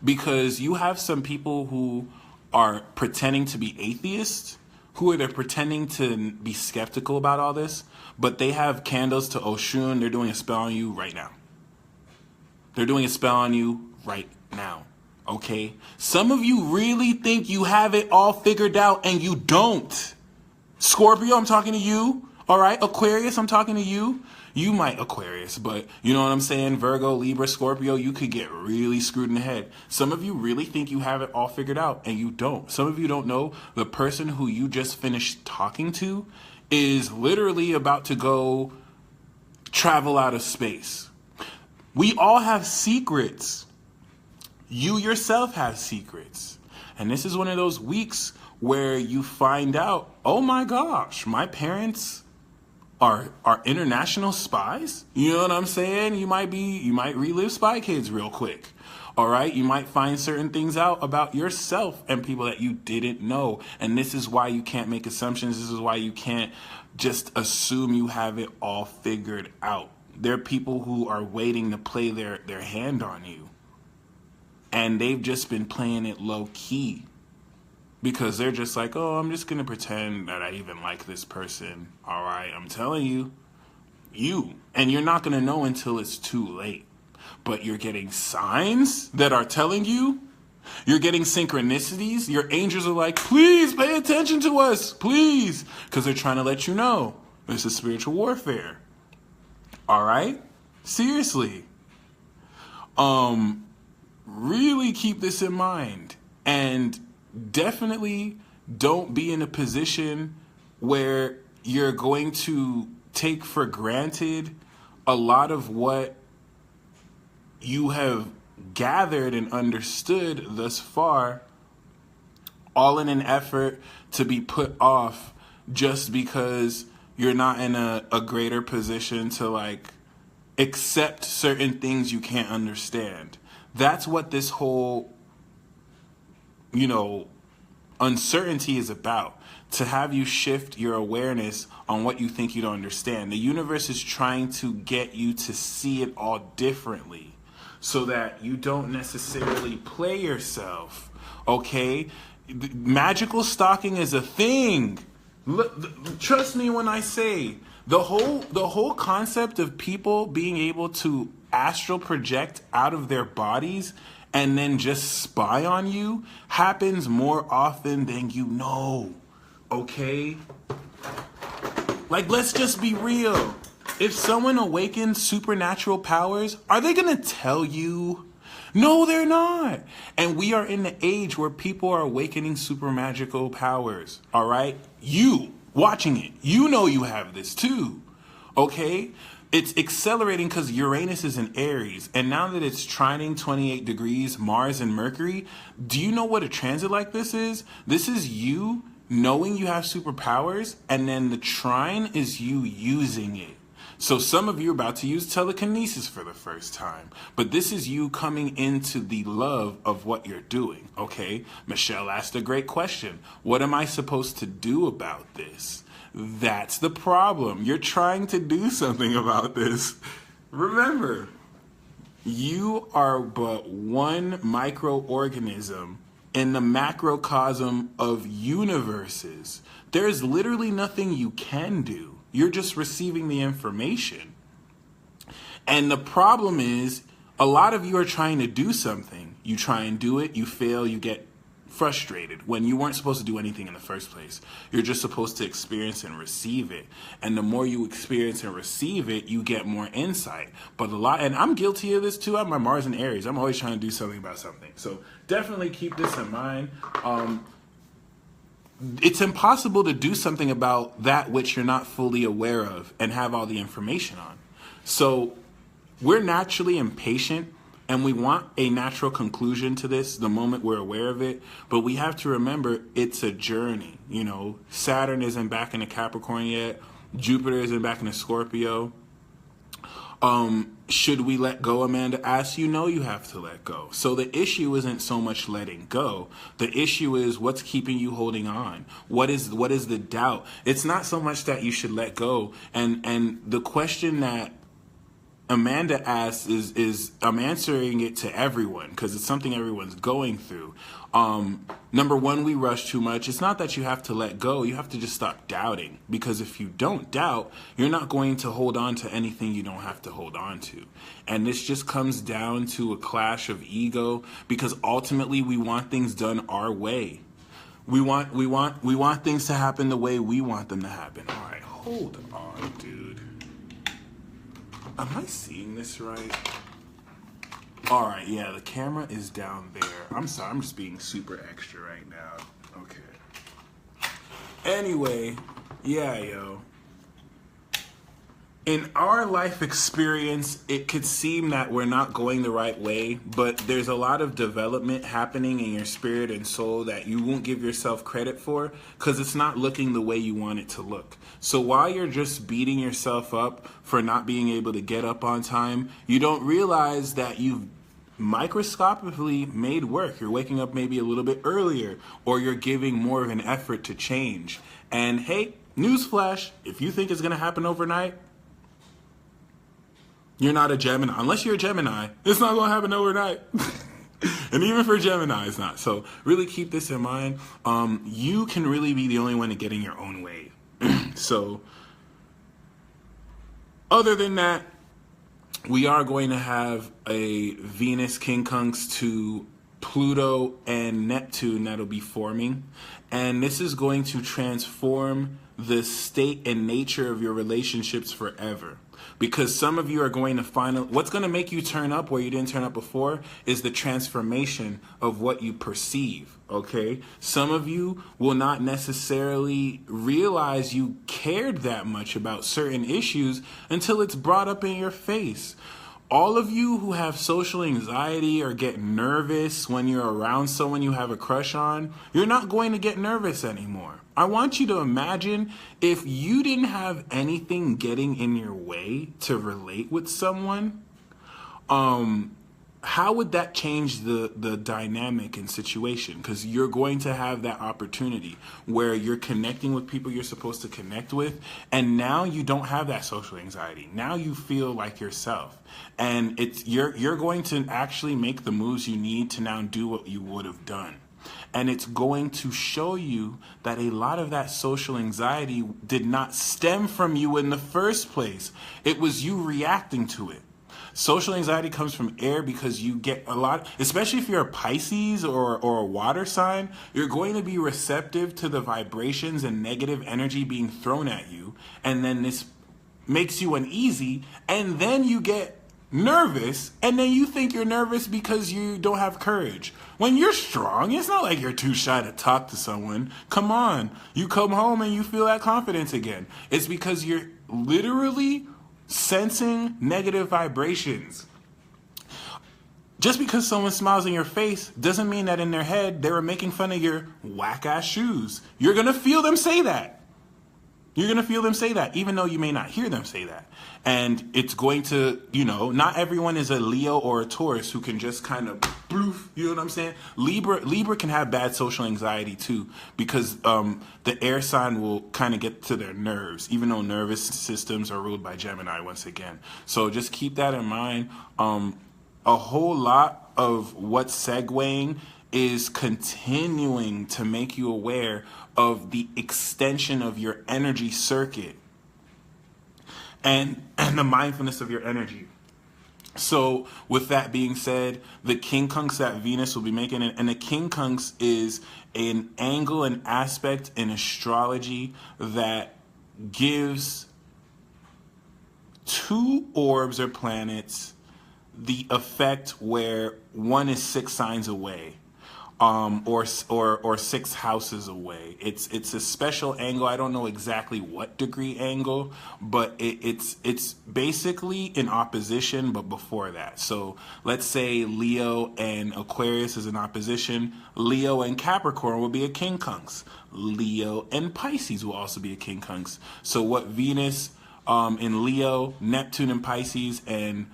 because you have some people who are pretending to be atheists, they're pretending to be skeptical about all this, but they have candles to Oshun. They're doing a spell on you right now. They're doing a spell on you right now. Okay? Some of you really think you have it all figured out, and you don't. Scorpio, I'm talking to you. All right? Aquarius, I'm talking to you. You might Aquarius, but you know what I'm saying? Virgo, Libra, Scorpio, you could get really screwed in the head. Some of you really think you have it all figured out, and you don't. Some of you don't know the person who you just finished talking to is literally about to go travel out of space. We all have secrets. You yourself have secrets. And this is one of those weeks where you find out, oh my gosh, my parents are international spies. You know what I'm saying? You might relive Spy Kids real quick. All right? You might find certain things out about yourself and people that you didn't know. And this is why you can't make assumptions. This is why you can't just assume you have it all figured out. There are people who are waiting to play their hand on you. And they've just been playing it low key. Because they're just like, oh, I'm just going to pretend that I even like this person. All right, I'm telling you. And you're not going to know until it's too late. But you're getting signs that are telling you. You're getting synchronicities. Your angels are like, please pay attention to us. Please. Because they're trying to let you know. This is spiritual warfare. All right? Seriously. Really keep this in mind. And definitely don't be in a position where you're going to take for granted a lot of what you have gathered and understood thus far, all in an effort to be put off just because you're not in a greater position to like accept certain things you can't understand. That's what this whole, uncertainty is about. To have you shift your awareness on what you think you don't understand. The universe is trying to get you to see it all differently so that you don't necessarily play yourself, okay? Magical stalking is a thing. Look, trust me when I say the whole concept of people being able to astral project out of their bodies and then just spy on you happens more often than you know. Okay? Like, let's just be real. If someone awakens supernatural powers, are they gonna tell you? No, they're not. And we are in the age where people are awakening super magical powers. All right? You watching it, you know you have this too. Okay? It's accelerating because Uranus is in Aries. And now that it's trining 28 degrees, Mars and Mercury, do you know what a transit like this is? This is you knowing you have superpowers, and then the trine is you using it. So some of you are about to use telekinesis for the first time, but this is you coming into the love of what you're doing, okay? Michelle asked a great question. What am I supposed to do about this? That's the problem. You're trying to do something about this. Remember, you are but one microorganism in the macrocosm of universes. There's literally nothing you can do. You're just receiving the information. And the problem is, a lot of you are trying to do something. You try and do it, you fail, you get frustrated when you weren't supposed to do anything in the first place. You're just supposed to experience and receive it. And the more you experience and receive it, you get more insight. But and I'm guilty of this too. I have my Mars in Aries. I'm always trying to do something about something. So definitely keep this in mind. It's impossible to do something about that which you're not fully aware of and have all the information on. So we're naturally impatient, and we want a natural conclusion to this the moment we're aware of it. But we have to remember it's a journey. Saturn isn't back in a Capricorn yet. Jupiter isn't back in a Scorpio. Should we let go, Amanda asks? You know you have to let go. So the issue isn't so much letting go. The issue is what's keeping you holding on. What is the doubt? It's not so much that you should let go. And the question that Amanda asks is I'm answering it to everyone because it's something everyone's going through. Number one, we rush too much. It's not that you have to let go. You have to just stop doubting, because if you don't doubt, you're not going to hold on to anything you don't have to hold on to. And this just comes down to a clash of ego, because ultimately we want things done our way. We want things to happen the way we want them to happen. All right, hold on, dude. Am I seeing this right? All right, yeah, the camera is down there. I'm sorry, I'm just being super extra right now. Okay. Anyway, yeah, yo. In our life experience, it could seem that we're not going the right way, but there's a lot of development happening in your spirit and soul that you won't give yourself credit for because it's not looking the way you want it to look. So while you're just beating yourself up for not being able to get up on time, you don't realize that you've microscopically made work. You're waking up maybe a little bit earlier, or you're giving more of an effort to change. And hey, newsflash, if you think it's going to happen overnight, you're not a Gemini. Unless you're a Gemini, it's not going to happen overnight. And even for Gemini, it's not. So really keep this in mind. You can really be the only one to get in your own way. So other than that, we are going to have a Venus quincunx to Pluto and Neptune that'll be forming. And this is going to transform the state and nature of your relationships forever. Because some of you are going to find what's going to make you turn up where you didn't turn up before is the transformation of what you perceive, okay? Some of you will not necessarily realize you cared that much about certain issues until it's brought up in your face. All of you who have social anxiety or get nervous when you're around someone you have a crush on, you're not going to get nervous anymore. I want you to imagine if you didn't have anything getting in your way to relate with someone, how would that change the dynamic and situation? Because you're going to have that opportunity where you're connecting with people you're supposed to connect with, and now you don't have that social anxiety. Now you feel like yourself, and you're going to actually make the moves you need to now do what you would have done. And it's going to show you that a lot of that social anxiety did not stem from you in the first place. It was you reacting to it. Social anxiety comes from air because you get a lot, especially if you're a Pisces or a water sign, you're going to be receptive to the vibrations and negative energy being thrown at you. And then this makes you uneasy. And then you get nervous. And then you think you're nervous because you don't have courage. When you're strong, it's not like you're too shy to talk to someone. Come on. You come home and you feel that confidence again. It's because you're literally sensing negative vibrations. Just because someone smiles in your face doesn't mean that in their head they were making fun of your whack-ass shoes. You're going to feel them say that. You're going to feel them say that, even though you may not hear them say that. And it's going to, not everyone is a Leo or a Taurus who can just kind of bloof, you know what I'm saying? Libra can have bad social anxiety too, because the air sign will kind of get to their nerves, even though nervous systems are ruled by Gemini once again. So just keep that in mind. A whole lot of what's segueing is continuing to make you aware of the extension of your energy circuit and the mindfulness of your energy. So with that being said, the quincunx that Venus will be making, and the quincunx is an angle and aspect in astrology that gives two orbs or planets the effect where one is 6 signs away. Or 6 houses away. It's a special angle. I don't know exactly what degree angle, but it's basically in opposition, but before that. So let's say Leo and Aquarius is in opposition. Leo and Capricorn will be a quincunx. Leo and Pisces will also be a quincunx. So what Venus in Leo, Neptune in Pisces, and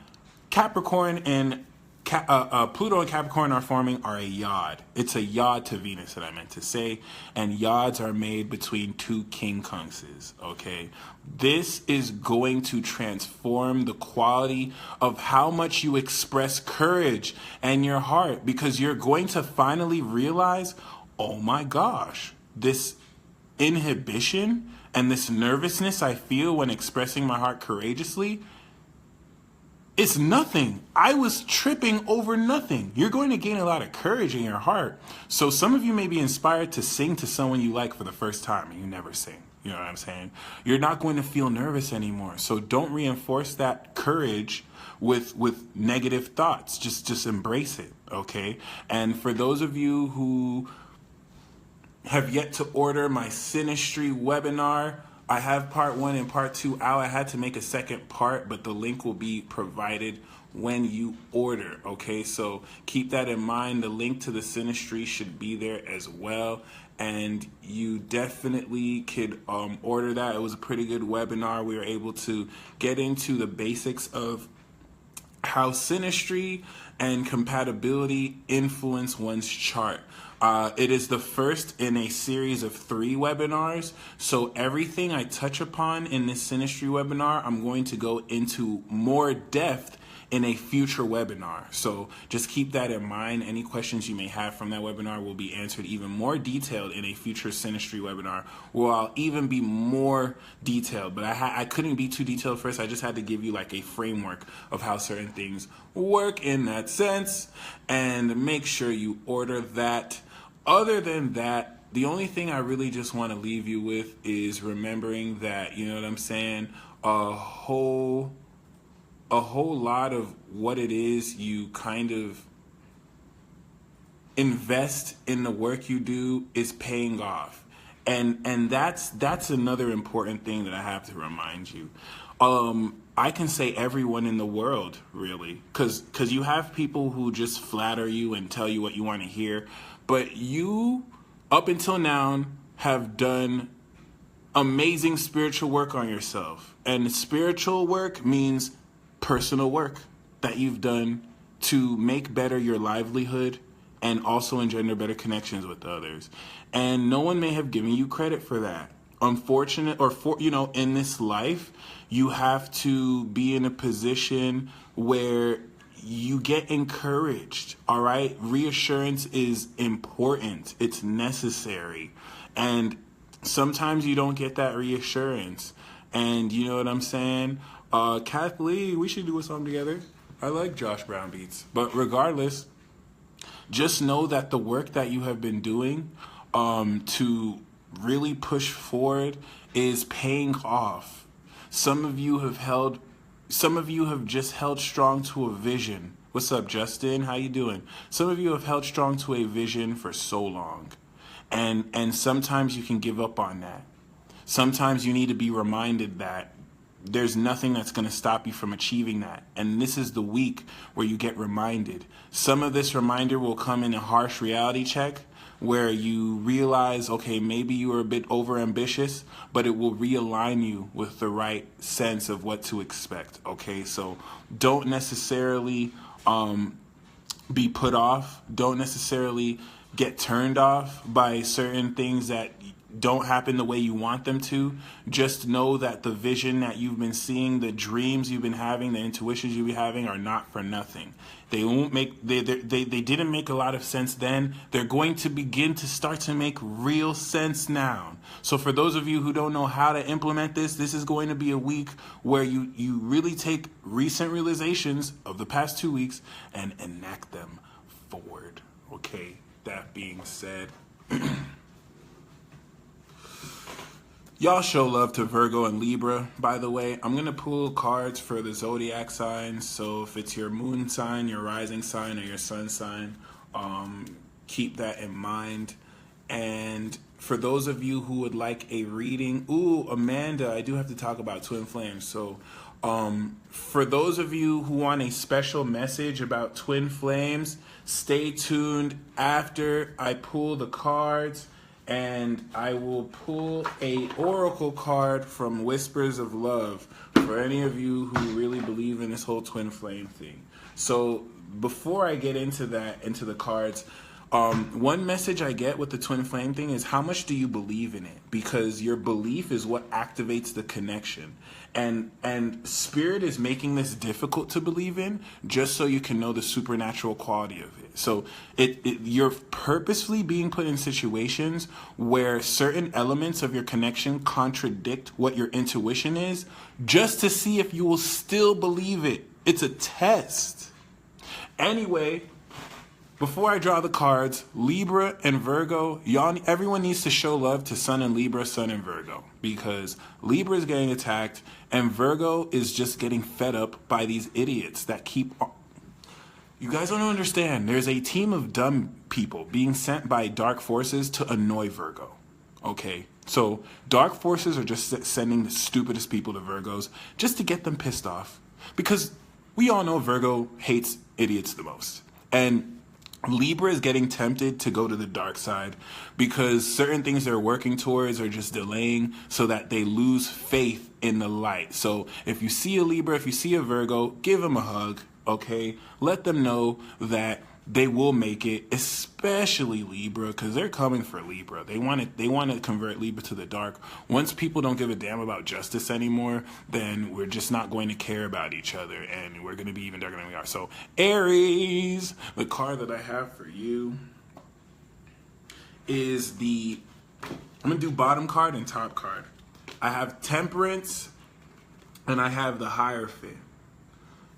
Capricorn and Pluto and Capricorn are forming are a yod. It's a yod to Venus that I meant to say. And yods are made between 2 quincunxes, okay? This is going to transform the quality of how much you express courage and your heart, because you're going to finally realize, oh my gosh, this inhibition and this nervousness I feel when expressing my heart courageously, it's nothing. I was tripping over nothing. You're going to gain a lot of courage in your heart. So some of you may be inspired to sing to someone you like for the first time and you never sing. You know what I'm saying? You're not going to feel nervous anymore. So don't reinforce that courage with negative thoughts. Just embrace it, okay? And for those of you who have yet to order my Synastry webinar, I have part 1 and part 2 out. I had to make a second part, but the link will be provided when you order, okay? So keep that in mind. The link to the Synastry should be there as well, and you definitely could order that. It was a pretty good webinar. We were able to get into the basics of how Synastry and compatibility influence one's chart. It is the first in a series of 3 webinars. So everything I touch upon in this Synastry webinar, I'm going to go into more depth in a future webinar. So just keep that in mind. Any questions you may have from that webinar will be answered even more detailed in a future Synastry webinar, where I'll even be more detailed. But I couldn't be too detailed first. I just had to give you like a framework of how certain things work in that sense, and make sure you order that. Other than that, the only thing I really just want to leave you with is remembering that, you know what I'm saying, a whole lot of what it is you kind of invest in the work you do is paying off. And that's another important thing that I have to remind you. I can say everyone in the world, really, because you have people who just flatter you and tell you what you want to hear, but you, up until now, have done amazing spiritual work on yourself. And spiritual work means personal work that you've done to make better your livelihood and also engender better connections with others. And no one may have given you credit for that. Unfortunate, or for, in this life, you have to be in a position where you get encouraged, all right? Reassurance is important. It's necessary. And sometimes you don't get that reassurance. And you know what I'm saying? Kathleen, we should do a song together. I like Josh Brown beats. But regardless, just know that the work that you have been doing to really push forward is paying off. Some of you have just held strong to a vision. What's up, Justin? How you doing? Some of you have held strong to a vision for so long. And sometimes you can give up on that. Sometimes you need to be reminded that there's nothing that's going to stop you from achieving that. And this is the week where you get reminded. Some of this reminder will come in a harsh reality check where you realize, okay, maybe you were a bit overambitious, but it will realign you with the right sense of what to expect, okay? So don't necessarily be put off. Don't necessarily get turned off by certain things that don't happen the way you want them to. Just know that the vision that you've been seeing, the dreams you've been having, the intuitions you've been having are not for nothing. They didn't make a lot of sense then. They're going to begin to start to make real sense now. So for those of you who don't know how to implement this is going to be a week where you really take recent realizations of the past 2 weeks and enact them forward. Okay, that being said, y'all show love to Virgo and Libra, by the way. I'm going to pull cards for the Zodiac signs. So if it's your moon sign, your rising sign, or your sun sign, keep that in mind. And for those of you who would like a reading, Amanda, I do have to talk about twin flames. So for those of you who want a special message about twin flames, stay tuned after I pull the cards. And I will pull a oracle card from Whispers of Love for any of you who really believe in this whole twin flame thing. So before I get into the cards, one message I get with the twin flame thing is, how much do you believe in it? Because your belief is what activates the connection. And Spirit is making this difficult to believe in just so you can know the supernatural quality of it. So you're purposefully being put in situations where certain elements of your connection contradict what your intuition is, just to see if you will still believe it. It's a test. Anyway, before I draw the cards, Libra and Virgo, everyone needs to show love to Sun and Libra, Sun and Virgo, because Libra is getting attacked and Virgo is just getting fed up by these idiots that keep on. You guys don't understand. There's a team of dumb people being sent by dark forces to annoy Virgo. Okay? So dark forces are just sending the stupidest people to Virgos just to get them pissed off. Because we all know Virgo hates idiots the most. And Libra is getting tempted to go to the dark side because certain things they're working towards are just delaying so that they lose faith in the light. So if you see a Libra, if you see a Virgo, give them a hug, okay? Let them know that they will make it, especially Libra, because they're coming for Libra. They want to convert Libra to the dark. Once people don't give a damn about justice anymore, then we're just not going to care about each other, and we're going to be even darker than we are. So Aries, the card that I have for you is I'm going to do bottom card and top card. I have Temperance, and I have the Hierophant.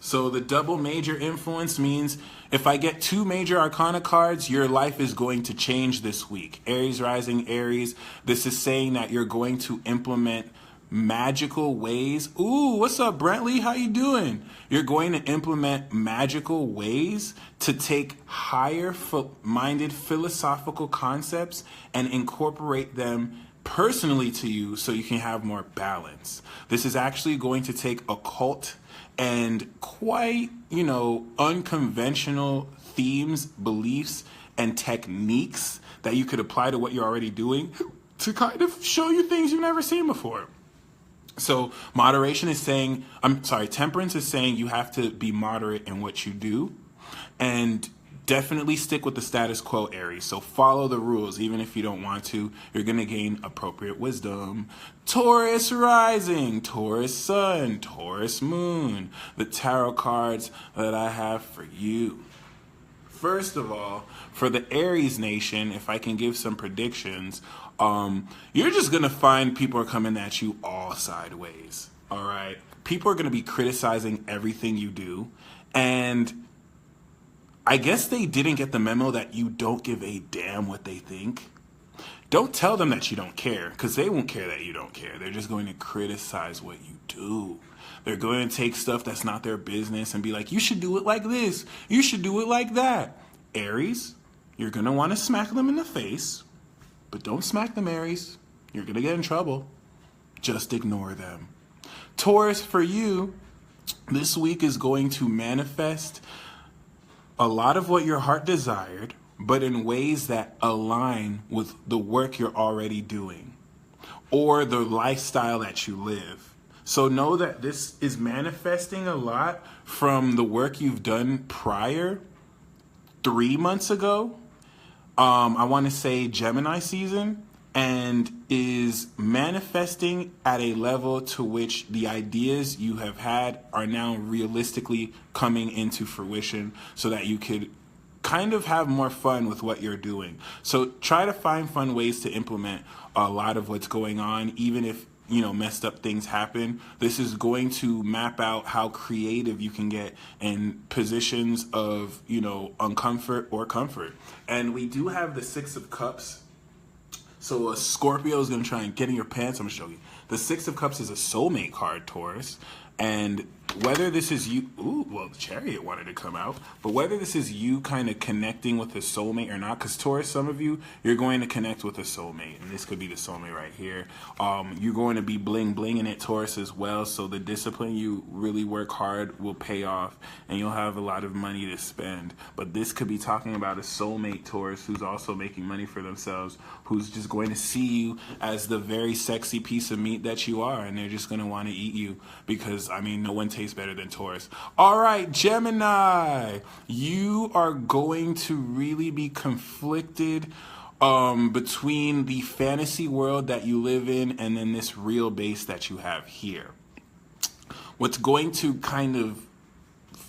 So the double major influence means if I get 2 major arcana cards, your life is going to change this week. Aries rising, Aries. This is saying that you're going to implement magical ways. Ooh, what's up, Brentley? How you doing? You're going to implement magical ways to take higher minded philosophical concepts and incorporate them personally to you so you can have more balance. This is actually going to take occult and quite, unconventional themes, beliefs, and techniques that you could apply to what you're already doing to kind of show you things you've never seen before. So moderation is saying, temperance is saying you have to be moderate in what you do, and definitely stick with the status quo, Aries. So follow the rules, even if you don't want to. You're going to gain appropriate wisdom. Taurus rising, Taurus sun, Taurus moon, the tarot cards that I have for you. First of all, for the Aries nation, if I can give some predictions, you're just going to find people are coming at you all sideways, all right? People are going to be criticizing everything you do, and I guess they didn't get the memo that you don't give a damn what they think. Don't tell them that you don't care, because they won't care that you don't care. They're just going to criticize what you do. They're going to take stuff that's not their business and be like, you should do it like this. You should do it like that. Aries, you're going to want to smack them in the face, but don't smack them, Aries. You're going to get in trouble. Just ignore them. Taurus, for you, this week is going to manifest a lot of what your heart desired, but in ways that align with the work you're already doing or the lifestyle that you live. So know that this is manifesting a lot from the work you've done prior, 3 months ago. I want to say Gemini season, and is manifesting at a level to which the ideas you have had are now realistically coming into fruition so that you could kind of have more fun with what you're doing. So try to find fun ways to implement a lot of what's going on, even if messed up things happen. This is going to map out how creative you can get in positions of, uncomfort or comfort. And we do have the 6 of Cups. So a Scorpio is going to try and get in your pants. I'm going to show you. The 6 of Cups is a soulmate card, Taurus. And whether this is you, the Chariot wanted to come out, but whether this is you kind of connecting with a soulmate or not, because Taurus, some of you, you're going to connect with a soulmate, and this could be the soulmate right here. You're going to be blinging it, Taurus, as well, so the discipline you really work hard will pay off, and you'll have a lot of money to spend. But this could be talking about a soulmate, Taurus, who's also making money for themselves, who's just going to see you as the very sexy piece of meat that you are, and they're just going to want to eat you because, no one tastes better than Taurus. All right, Gemini, you are going to really be conflicted between the fantasy world that you live in and then this real base that you have here. What's going to kind of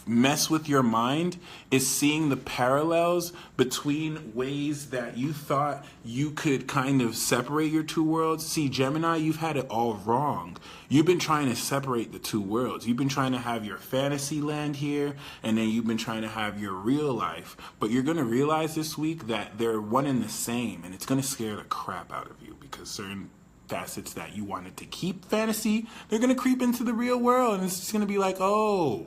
mess with your mind is seeing the parallels between ways that you thought you could kind of separate your two worlds. See, Gemini, you've had it all wrong. You've been trying to separate the two worlds. You've been trying to have your fantasy land here, and then you've been trying to have your real life. But you're going to realize this week that they're one and the same, and it's going to scare the crap out of you because certain facets that you wanted to keep fantasy, they're going to creep into the real world, and it's just going to be like, oh.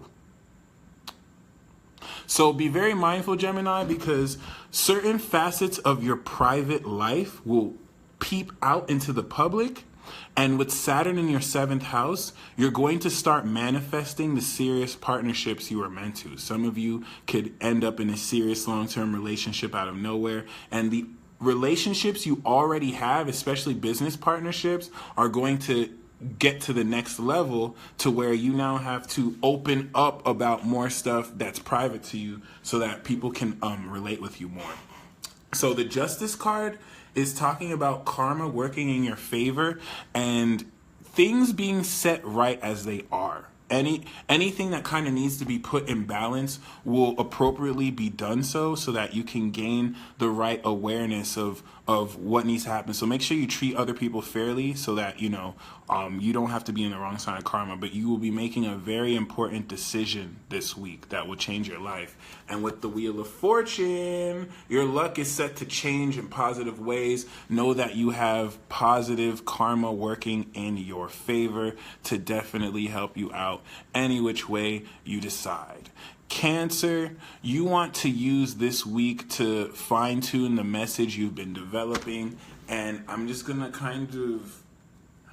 So be very mindful, Gemini, because certain facets of your private life will peep out into the public. And with Saturn in your 7th house, you're going to start manifesting the serious partnerships you were meant to. Some of you could end up in a serious long-term relationship out of nowhere. And the relationships you already have, especially business partnerships, are going to get to the next level to where you now have to open up about more stuff that's private to you so that people can relate with you more. So the Justice card is talking about karma working in your favor and things being set right as they are. Anything that kind of needs to be put in balance will appropriately be done so that you can gain the right awareness of what needs to happen. So make sure you treat other people fairly so that, you don't have to be in the wrong side of karma, but you will be making a very important decision this week that will change your life. And with the Wheel of Fortune, your luck is set to change in positive ways. Know that you have positive karma working in your favor to definitely help you out any which way you decide. Cancer, you want to use this week to fine-tune the message you've been developing And I'm just going to kind of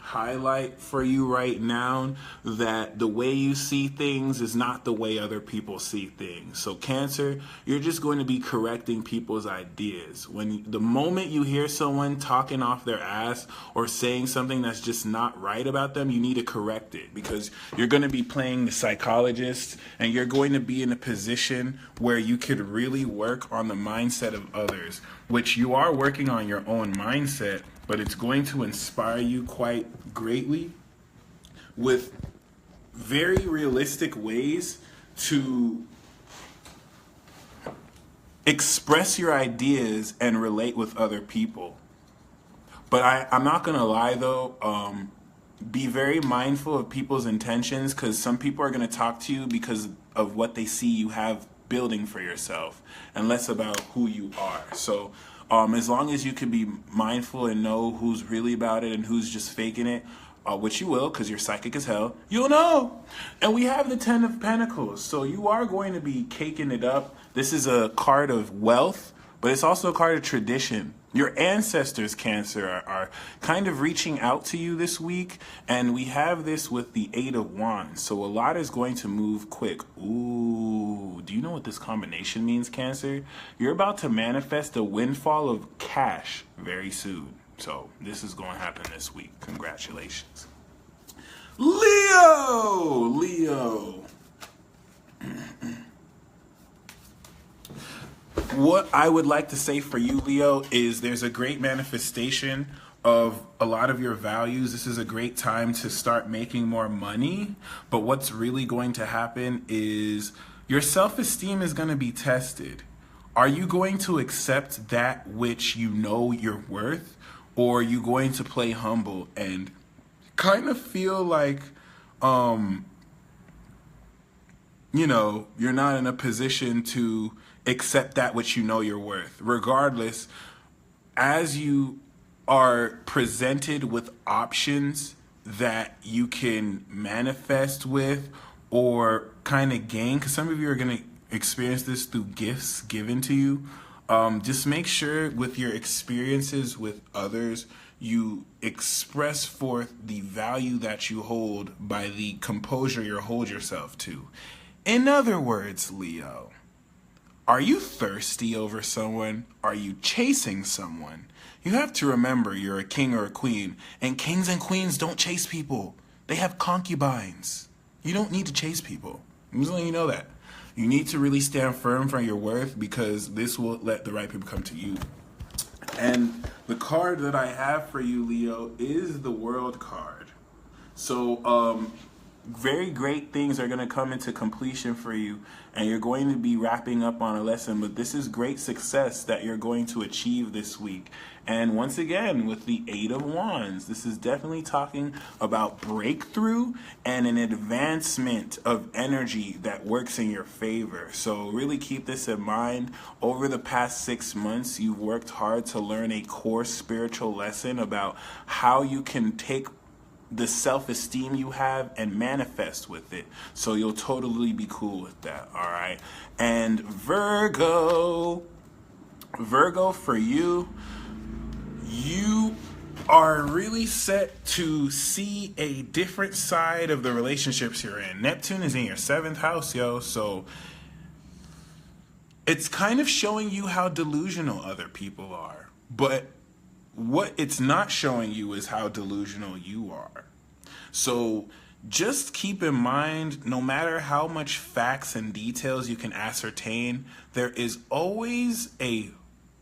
highlight for you right now that the way you see things is not the way other people see things. So Cancer, you're just going to be correcting people's ideas. The moment you hear someone talking off their ass or saying something that's just not right about them, you need to correct it, because you're going to be playing the psychologist, and you're going to be in a position where you could really work on the mindset of others, which you are working on your own mindset, but it's going to inspire you quite greatly with very realistic ways to express your ideas and relate with other people. But I'm not going to lie, though. Be very mindful of people's intentions, because some people are going to talk to you because of what they see you have building for yourself and less about who you are. So as long as you can be mindful and know who's really about it and who's just faking it, which you will, because you're psychic as hell, you'll know. And we have the 10 of Pentacles, so you are going to be caking it up. This is a card of wealth, but it's also a card of tradition. Your ancestors, Cancer, are kind of reaching out to you this week, and we have this with the 8 of Wands, so a lot is going to move quick. Ooh, do you know what this combination means, Cancer? You're about to manifest a windfall of cash very soon. So this is going to happen this week. Congratulations. Leo! What I would like to say for you, Leo, is there's a great manifestation of a lot of your values. This is a great time to start making more money. But what's really going to happen is your self-esteem is going to be tested. Are you going to accept that which you know you're worth? Or are you going to play humble and kind of feel like, you're not in a position to accept that which you know you're worth? Regardless, as you are presented with options that you can manifest with or kind of gain, because some of you are going to experience this through gifts given to you, just make sure with your experiences with others, you express forth the value that you hold by the composure you hold yourself to. In other words, Leo, are you thirsty over someone? Are you chasing someone? You have to remember you're a king or a queen, and kings and queens don't chase people. They have concubines. You don't need to chase people. I'm just letting you know that. You need to really stand firm for your worth, because this will let the right people come to you. And the card that I have for you, Leo, is the World card. So, very great things are going to come into completion for you, and you're going to be wrapping up on a lesson, but this is great success that you're going to achieve this week. And once again, with the 8 of Wands, this is definitely talking about breakthrough and an advancement of energy that works in your favor. So really keep this in mind. Over the past 6 months, you've worked hard to learn a core spiritual lesson about how you can take the self-esteem you have and manifest with it. So you'll totally be cool with that, all right? And Virgo, for you, you are really set to see a different side of the relationships you're in. Neptune is in your 7th house, yo, so it's kind of showing you how delusional other people are. But what it's not showing you is how delusional you are. So just keep in mind, no matter how much facts and details you can ascertain, there is always a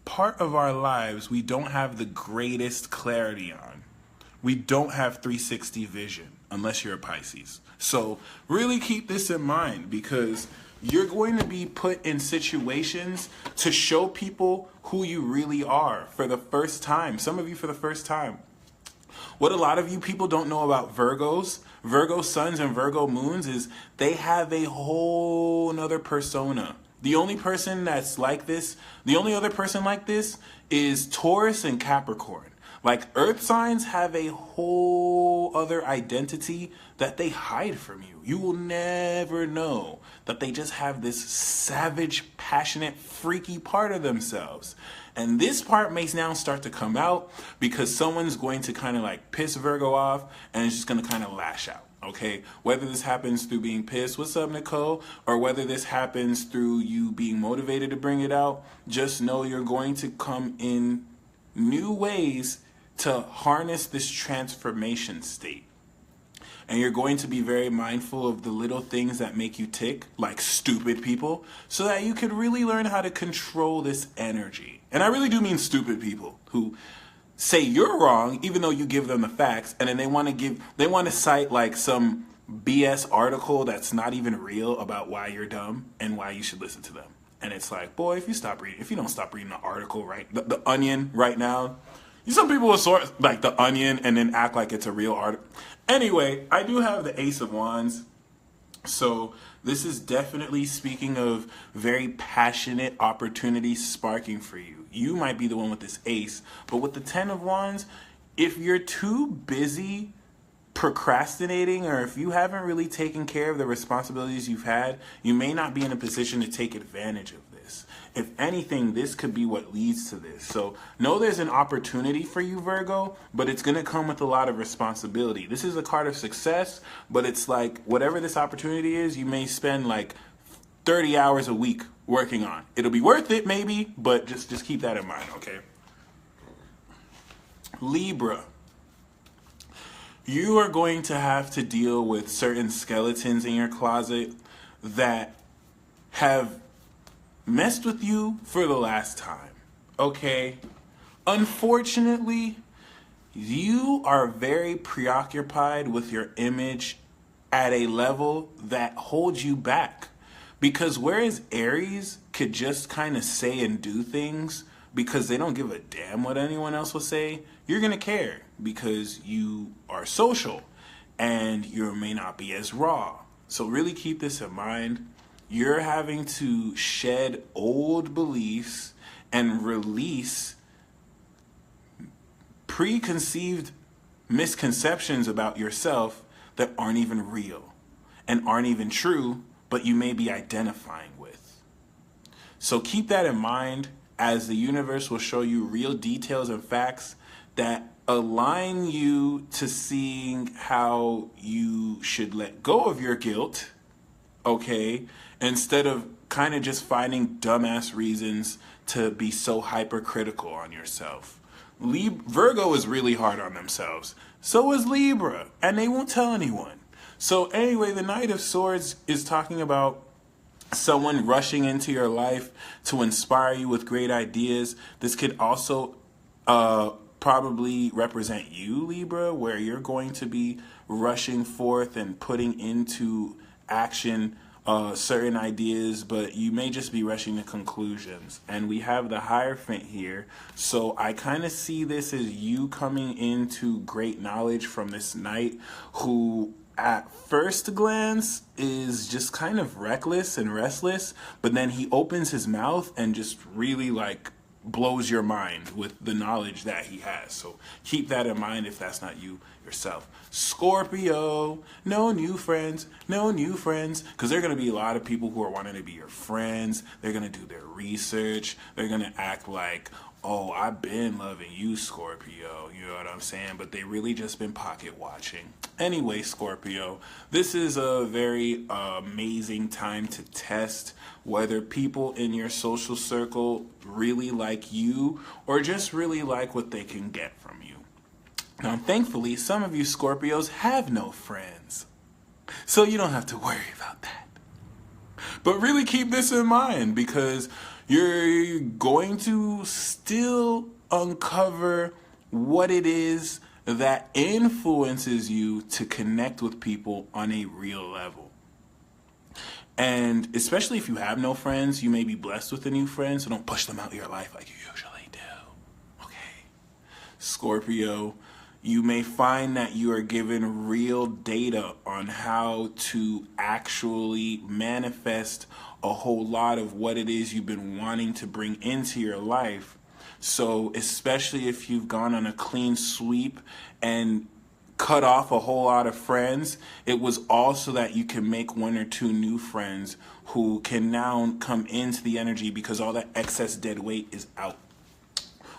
part of our lives we don't have the greatest clarity on. We don't have 360 vision unless you're a Pisces. So really keep this in mind, because you're going to be put in situations to show people who you really are for the first time. Some of you for the first time. What a lot of you people don't know about Virgos, Virgo suns and Virgo moons, is they have a whole nother persona. The only person that's like this, the only other person like this is Taurus and Capricorn. Like earth signs have a whole other identity that they hide from you. You will never know that they just have this savage, passionate, freaky part of themselves. And this part may now start to come out because someone's going to kind of like piss Virgo off and it's just going to kind of lash out. Okay, whether this happens through being pissed, what's up, Nicole, or whether this happens through you being motivated to bring it out, just know you're going to come in new ways to harness this transformation state. And you're going to be very mindful of the little things that make you tick, like stupid people, so that you can really learn how to control this energy. And I really do mean stupid people who say you're wrong, even though you give them the facts, and then they want to cite like some BS article that's not even real about why you're dumb and why you should listen to them. And it's like, boy, if you don't stop reading the article, right? The Onion right now. Some people will sort like the Onion and then act like it's a real article. Anyway, I do have the Ace of Wands. So this is definitely speaking of very passionate opportunities sparking for you. You might be the one with this ace, but with the 10 of Wands, if you're too busy procrastinating or if you haven't really taken care of the responsibilities you've had, you may not be in a position to take advantage of this. If anything, this could be what leads to this. So know there's an opportunity for you, Virgo, but it's going to come with a lot of responsibility. This is a card of success, but it's like whatever this opportunity is, you may spend like 30 hours a week working on. It'll be worth it maybe, but just keep that in mind, okay? Libra. You are going to have to deal with certain skeletons in your closet that have messed with you for the last time, okay? Unfortunately, you are very preoccupied with your image at a level that holds you back. Because whereas Aries could just kind of say and do things because they don't give a damn what anyone else will say, you're going to care because you are social and you may not be as raw. So really keep this in mind. You're having to shed old beliefs and release preconceived misconceptions about yourself that aren't even real and aren't even true, but you may be identifying with. So keep that in mind as the universe will show you real details and facts that align you to seeing how you should let go of your guilt, okay, instead of kind of just finding dumbass reasons to be so hypercritical on yourself. Virgo is really hard on themselves. So is Libra, and they won't tell anyone. So anyway, the Knight of Swords is talking about someone rushing into your life to inspire you with great ideas. This could also probably represent you, Libra, where you're going to be rushing forth and putting into action certain ideas, but you may just be rushing to conclusions. And we have the Hierophant here, so I kind of see this as you coming into great knowledge from this knight who at first glance is just kind of reckless and restless, but then he opens his mouth and just really like blows your mind with the knowledge that he has. So keep that in mind if that's not you yourself. Scorpio, no new friends, because there are going to be a lot of people who are wanting to be your friends. They're going to do their research. They're going to act like, oh, I've been loving you, Scorpio, you know what I'm saying? But they really just been pocket watching. Anyway, Scorpio, this is a very amazing time to test whether people in your social circle really like you or just really like what they can get from you. Now, thankfully, some of you Scorpios have no friends, so you don't have to worry about that. But really keep this in mind because you're going to still uncover what it is that influences you to connect with people on a real level. And especially if you have no friends, you may be blessed with a new friend, so don't push them out of your life like you usually do. Okay. Scorpio, you may find that you are given real data on how to actually manifest a whole lot of what it is you've been wanting to bring into your life So especially if you've gone on a clean sweep and cut off a whole lot of friends, it was also that you can make one or two new friends who can now come into the energy because all that excess dead weight is out.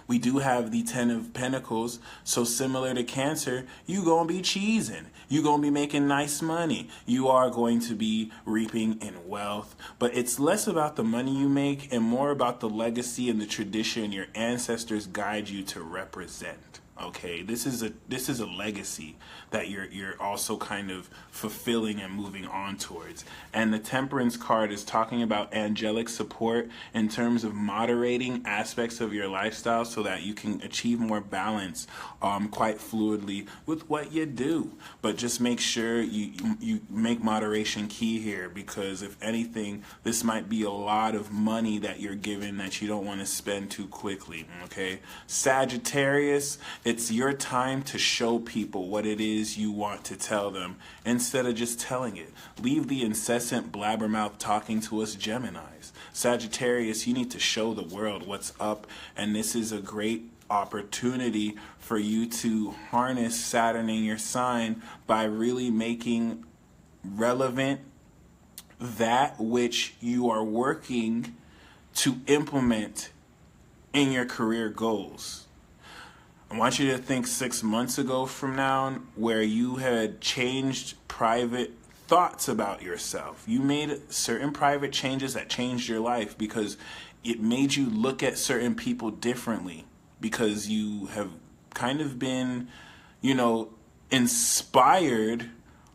We do have the Ten of Pentacles, so similar to Cancer, you gonna be cheesing. You gonna be making nice money. You are going to be reaping in wealth, but it's less about the money you make and more about the legacy and the tradition your ancestors guide you to represent. Okay, this is a legacy that you're also kind of fulfilling and moving on towards. And the Temperance card is talking about angelic support in terms of moderating aspects of your lifestyle so that you can achieve more balance quite fluidly with what you do. But just make sure you make moderation key here, because if anything, this might be a lot of money that you're given that you don't want to spend too quickly. Okay, Sagittarius, it's your time to show people what it is you want to tell them instead of just telling it. Leave the incessant blabbermouth talking to us Geminis. Sagittarius, you need to show the world what's up, and this is a great opportunity for you to harness Saturn in your sign by really making relevant that which you are working to implement in your career goals. I want you to think 6 months ago from now where you had changed private thoughts about yourself. You made certain private changes that changed your life because it made you look at certain people differently, because you have kind of been, inspired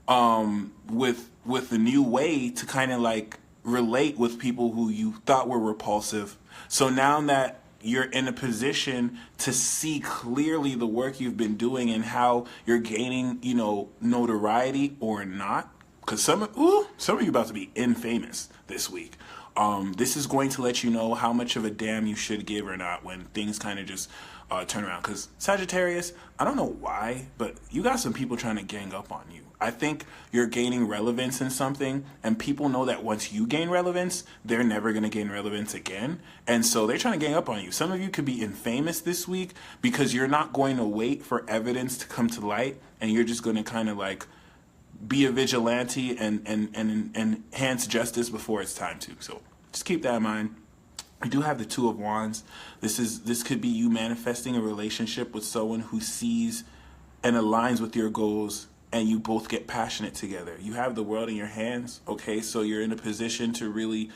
with a new way to kind of like relate with people who you thought were repulsive. So now that you're in a position to see clearly the work you've been doing and how you're gaining, notoriety or not. Because some of you about to be infamous this week. This is going to let you know how much of a damn you should give or not when things kind of just turn around. Because Sagittarius, I don't know why, but you got some people trying to gang up on you. I think you're gaining relevance in something, and people know that once you gain relevance, they're never going to gain relevance again. And so they're trying to gang up on you. Some of you could be infamous this week because you're not going to wait for evidence to come to light, and you're just going to kind of like be a vigilante and enhance justice before it's time to. So just keep that in mind. We do have the Two of Wands. This could be you manifesting a relationship with someone who sees and aligns with your goals, and you both get passionate together. You have the world in your hands, okay? So you're in a position to really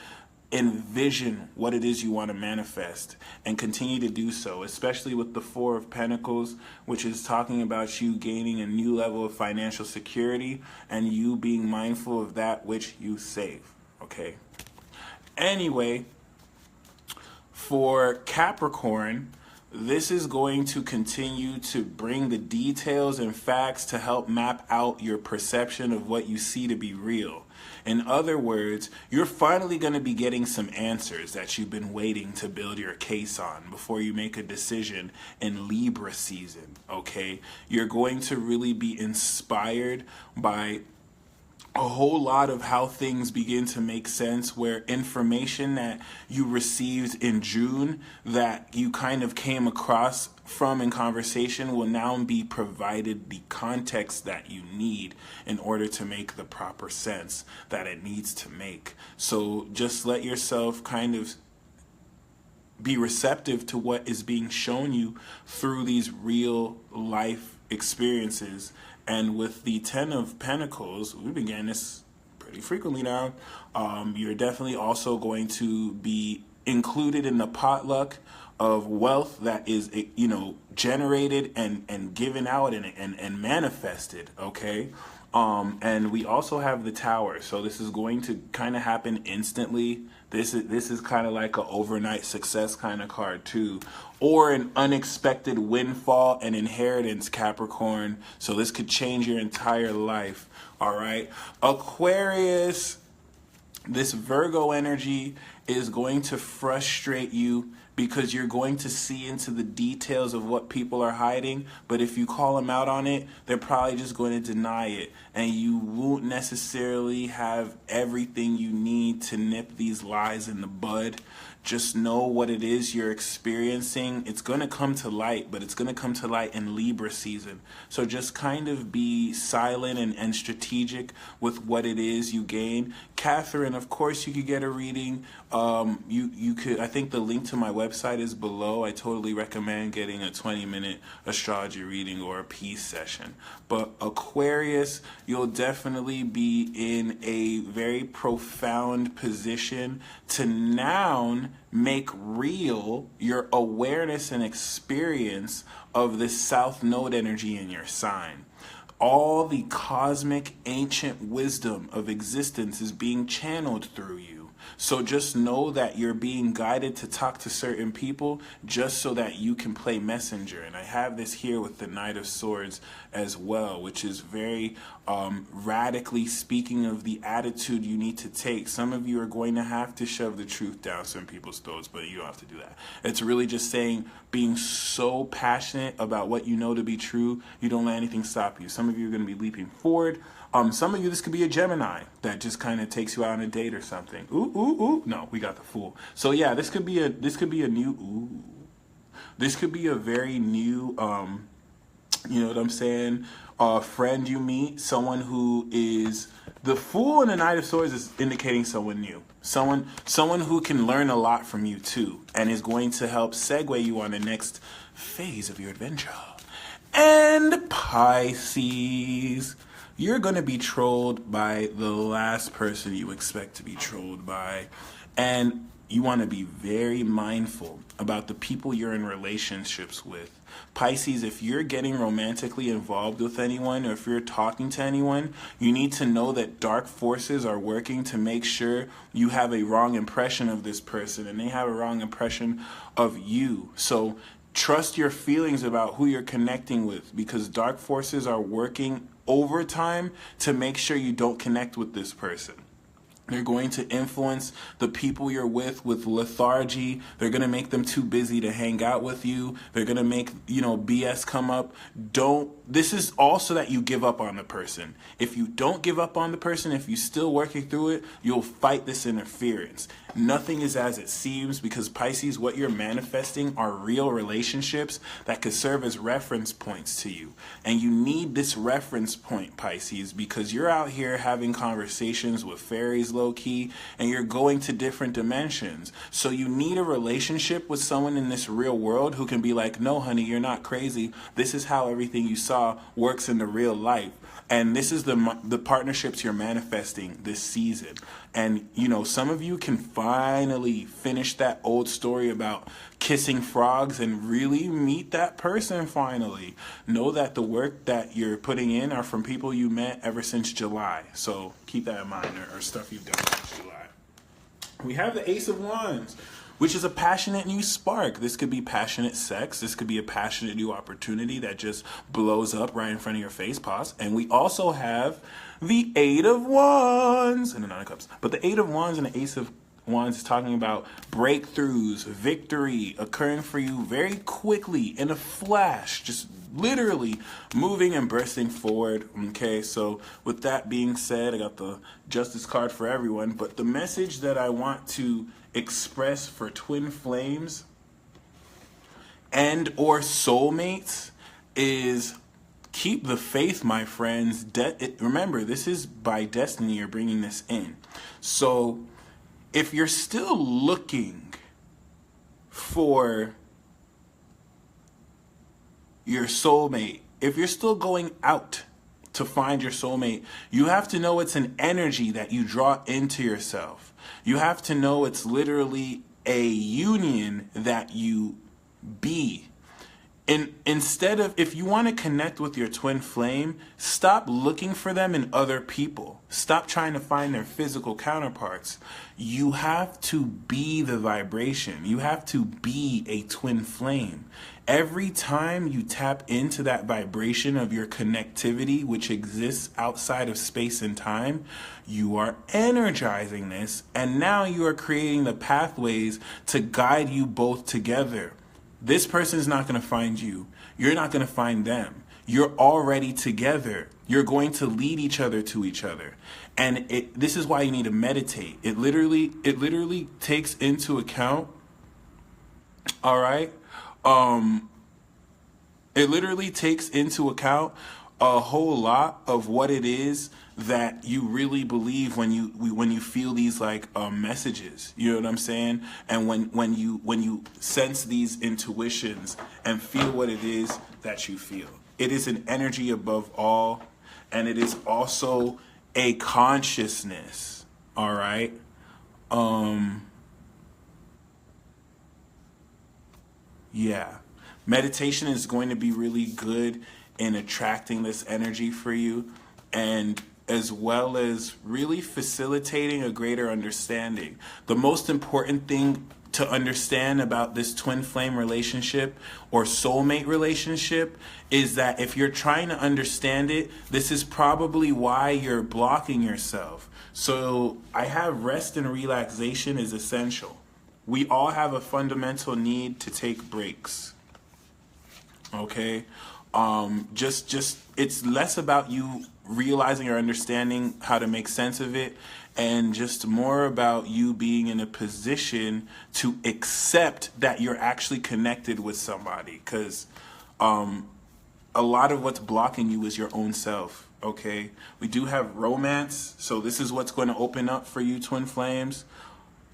envision what it is you want to manifest and continue to do so, especially with the Four of Pentacles, which is talking about you gaining a new level of financial security and you being mindful of that which you save, okay? Anyway, for Capricorn, this is going to continue to bring the details and facts to help map out your perception of what you see to be real. In other words, you're finally going to be getting some answers that you've been waiting to build your case on before you make a decision in Libra season, okay? You're going to really be inspired by a whole lot of how things begin to make sense, where information that you received in June that you kind of came across from in conversation will now be provided the context that you need in order to make the proper sense that it needs to make. So just let yourself kind of be receptive to what is being shown you through these real life experiences. And with the Ten of Pentacles, we've been getting this pretty frequently now. You're definitely also going to be included in the potluck of wealth that is, generated and given out and manifested, okay? And we also have the Tower. So this is going to kind of happen instantly. This is kind of like an overnight success kind of card too, or an unexpected windfall and inheritance, Capricorn. So this could change your entire life. All right, Aquarius, this Virgo energy is going to frustrate you because you're going to see into the details of what people are hiding. But if you call them out on it, they're probably just going to deny it, and you won't necessarily have everything you need to nip these lies in the bud. Just know what it is you're experiencing. It's going to come to light, but it's going to come to light in Libra season. So just kind of be silent and strategic with what it is you gain. Catherine, of course, you could get a reading. You could, I think the link to my website is below. I totally recommend getting a 20-minute astrology reading or a peace session. But Aquarius, you'll definitely be in a very profound position to now make real your awareness and experience of this South Node energy in your sign. All the cosmic ancient wisdom of existence is being channeled through you. So just know that you're being guided to talk to certain people just so that you can play messenger. And I have this here with the Knight of Swords as well, which is very radically speaking of the attitude you need to take. Some of you are going to have to shove the truth down some people's throats, but you don't have to do that. It's really just saying, being so passionate about what you know to be true, you don't let anything stop you. Some of you are going to be leaping forward. Some of you, this could be a Gemini that just kind of takes you out on a date or something. Ooh, ooh, ooh. No, we got the Fool. So yeah, this could be a new, ooh. This could be a very new, you know what I'm saying, friend you meet, someone who is, the Fool and the Knight of Swords is indicating someone new. Someone who can learn a lot from you too, and is going to help segue you on the next phase of your adventure. And Pisces, you're going to be trolled by the last person you expect to be trolled by. And you want to be very mindful about the people you're in relationships with. Pisces, if you're getting romantically involved with anyone, or if you're talking to anyone, you need to know that dark forces are working to make sure you have a wrong impression of this person and they have a wrong impression of you. So trust your feelings about who you're connecting with, because dark forces are working overtime to make sure you don't connect with this person. They're going to influence the people you're with lethargy. They're going to make them too busy to hang out with you. They're going to make, BS come up. This is also that you give up on the person. If you don't give up on the person, if you're still working through it, you'll fight this interference. Nothing is as it seems, because Pisces, what you're manifesting are real relationships that could serve as reference points to you. And you need this reference point, Pisces, because you're out here having conversations with fairies low-key, and you're going to different dimensions. So you need a relationship with someone in this real world who can be like, no, honey, you're not crazy. This is how everything you saw works in the real life. And this is the partnerships you're manifesting this season. And, some of you can finally finish that old story about kissing frogs and really meet that person finally. Know that the work that you're putting in are from people you met ever since July. So keep that in mind, or stuff you've done since July. We have the Ace of Wands, which is a passionate new spark. This could be passionate sex. This could be a passionate new opportunity that just blows up right in front of your face. Pause. And we also have the Eight of Wands and the Nine of Cups. But the Eight of Wands and the Ace of Wands is talking about breakthroughs, victory occurring for you very quickly in a flash, just literally moving and bursting forward. Okay, so with that being said, I got the Justice card for everyone. But the message that I want to express for twin flames and or soulmates is keep the faith, my friends. Remember, this is by destiny you're bringing this in. So if you're still looking for your soulmate, if you're still going out to find your soulmate, you have to know it's an energy that you draw into yourself. You have to know it's literally a union that you be. Instead of, if you want to connect with your twin flame, stop looking for them in other people. Stop trying to find their physical counterparts. You have to be the vibration. You have to be a twin flame. Every time you tap into that vibration of your connectivity, which exists outside of space and time, you are energizing this, and now you are creating the pathways to guide you both together. This person is not going to find you. You're not going to find them. You're already together. You're going to lead each other to each other. And this is why you need to meditate. It literally takes into account, all right? It literally takes into account a whole lot of what it is that you really believe when you feel these like messages. You know what I'm saying? And when you sense these intuitions and feel what it is that you feel. It is an energy above all, and it is also a consciousness. All right. Yeah. Meditation is going to be really good in attracting this energy for you, and as well as really facilitating a greater understanding. The most important thing to understand about this twin flame relationship or soulmate relationship is that if you're trying to understand it, this is probably why you're blocking yourself. So I have rest and relaxation is essential. We all have a fundamental need to take breaks. Okay? Just it's less about you realizing or understanding how to make sense of it, and just more about you being in a position to accept that you're actually connected with somebody, because a lot of what's blocking you is your own self. Okay, we do have romance, so this is what's going to open up for you, twin flames.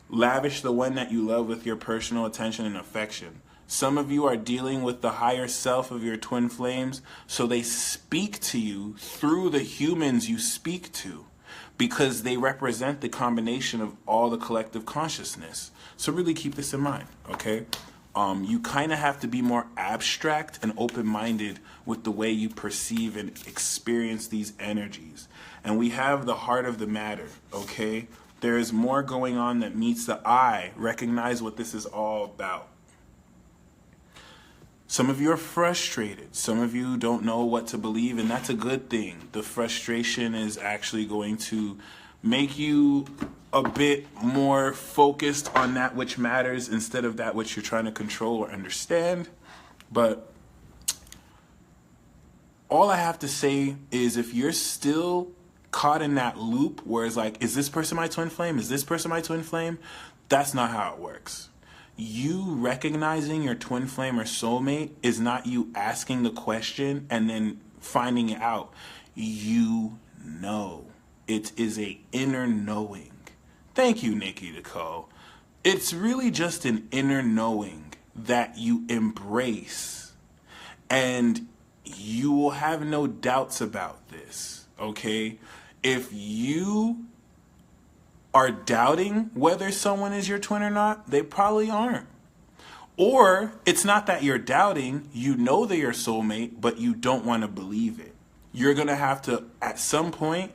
Lavish the one that you love with your personal attention and affection. Some of you are dealing with the higher self of your twin flames, so they speak to you through the humans you speak to, because they represent the combination of all the collective consciousness. So really keep this in mind, okay? You kind of have to be more abstract and open-minded with the way you perceive and experience these energies. And we have the heart of the matter, okay? There is more going on that meets the eye. Recognize what this is all about. Some of you are frustrated. Some of you don't know what to believe, and that's a good thing. The frustration is actually going to make you a bit more focused on that which matters instead of that which you're trying to control or understand. But all I have to say is, if you're still caught in that loop where it's like, is this person my twin flame? Is this person my twin flame? That's not how it works. You recognizing your twin flame or soulmate is not you asking the question and then finding it out. You know. It is a inner knowing. Thank you, Nikki Nicole. It's really just an inner knowing that you embrace. And you will have no doubts about this, okay? If you are doubting whether someone is your twin or not, they probably aren't. Or it's not that you're doubting, you know they're your soulmate, but you don't want to believe it. You're going to have to, at some point,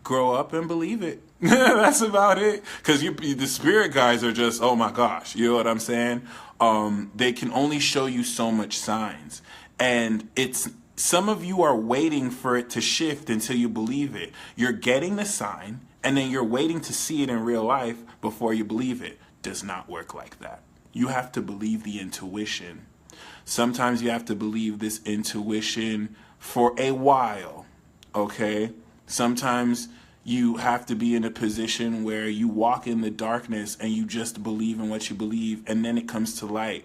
grow up and believe it. That's about it. Because the spirit guys are just, oh my gosh, you know what I'm saying? They can only show you so much signs. And some of you are waiting for it to shift until you believe it. You're getting the sign, and then you're waiting to see it in real life before you believe it. Does not work like that. You have to believe the intuition. Sometimes you have to believe this intuition for a while, okay? Sometimes you have to be in a position where you walk in the darkness and you just believe in what you believe, and then it comes to light.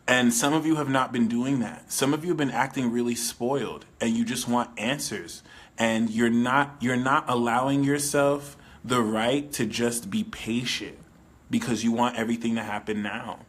And some of you have not been doing that. Some of you have been acting really spoiled, and you just want answers. And you're not allowing yourself the right to just be patient, because you want everything to happen now,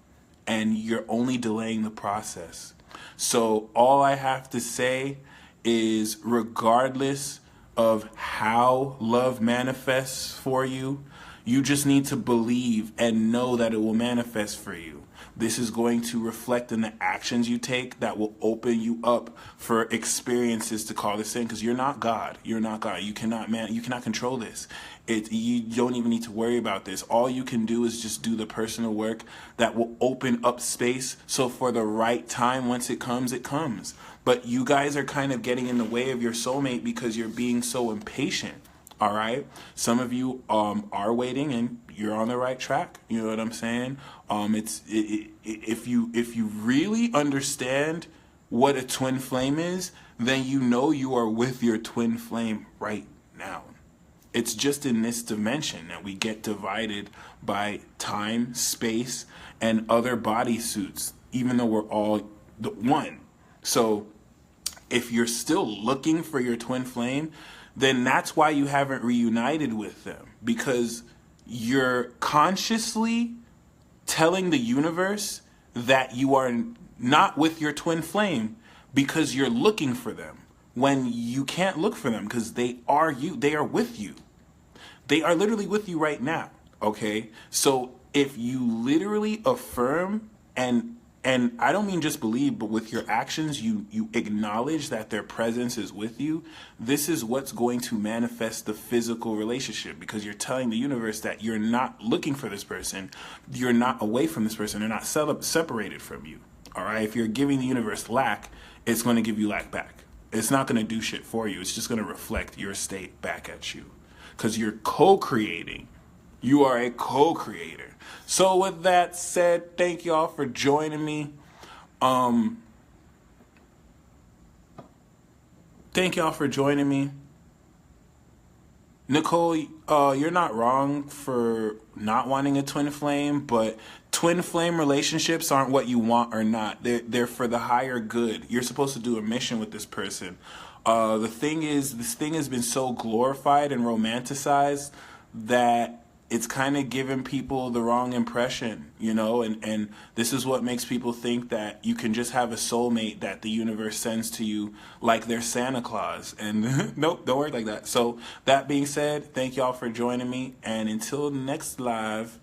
and you're only delaying the process. So all I have to say is, regardless of how love manifests for you, You just need to believe and know that it will manifest for you. This is going to reflect in the actions you take that will open you up for experiences to call this in, because you're not God. You're not God. You cannot control this. You don't even need to worry about this. All you can do is just do the personal work that will open up space. So for the right time, once it comes, it comes. But you guys are kind of getting in the way of your soulmate because you're being so impatient. All right. Some of you are waiting, and you're on the right track. You know what I'm saying? If you really understand what a twin flame is, then you know you are with your twin flame right now. It's just in this dimension that we get divided by time, space, and other body suits, even though we're all the one. So if you're still looking for your twin flame, then that's why you haven't reunited with them, because you're consciously telling the universe that you are not with your twin flame because you're looking for them, when you can't look for them because they are you. They are with you. They are literally with you right now. Okay? So if you literally affirm and I don't mean just believe, but with your actions, you acknowledge that their presence is with you. This is what's going to manifest the physical relationship, because you're telling the universe that you're not looking for this person. You're not away from this person. They're not separated from you. All right. If you're giving the universe lack, it's going to give you lack back. It's not going to do shit for you. It's just going to reflect your state back at you, because you're co-creating. You are a co-creator. So with that said, thank y'all for joining me. Thank y'all for joining me. Nicole, you're not wrong for not wanting a twin flame, but twin flame relationships aren't what you want or not. They're for the higher good. You're supposed to do a mission with this person. The thing is, this thing has been so glorified and romanticized that it's kind of giving people the wrong impression, you know, and this is what makes people think that you can just have a soulmate that the universe sends to you like they're Santa Claus. And nope, don't work like that. So that being said, thank y'all for joining me. And until next live,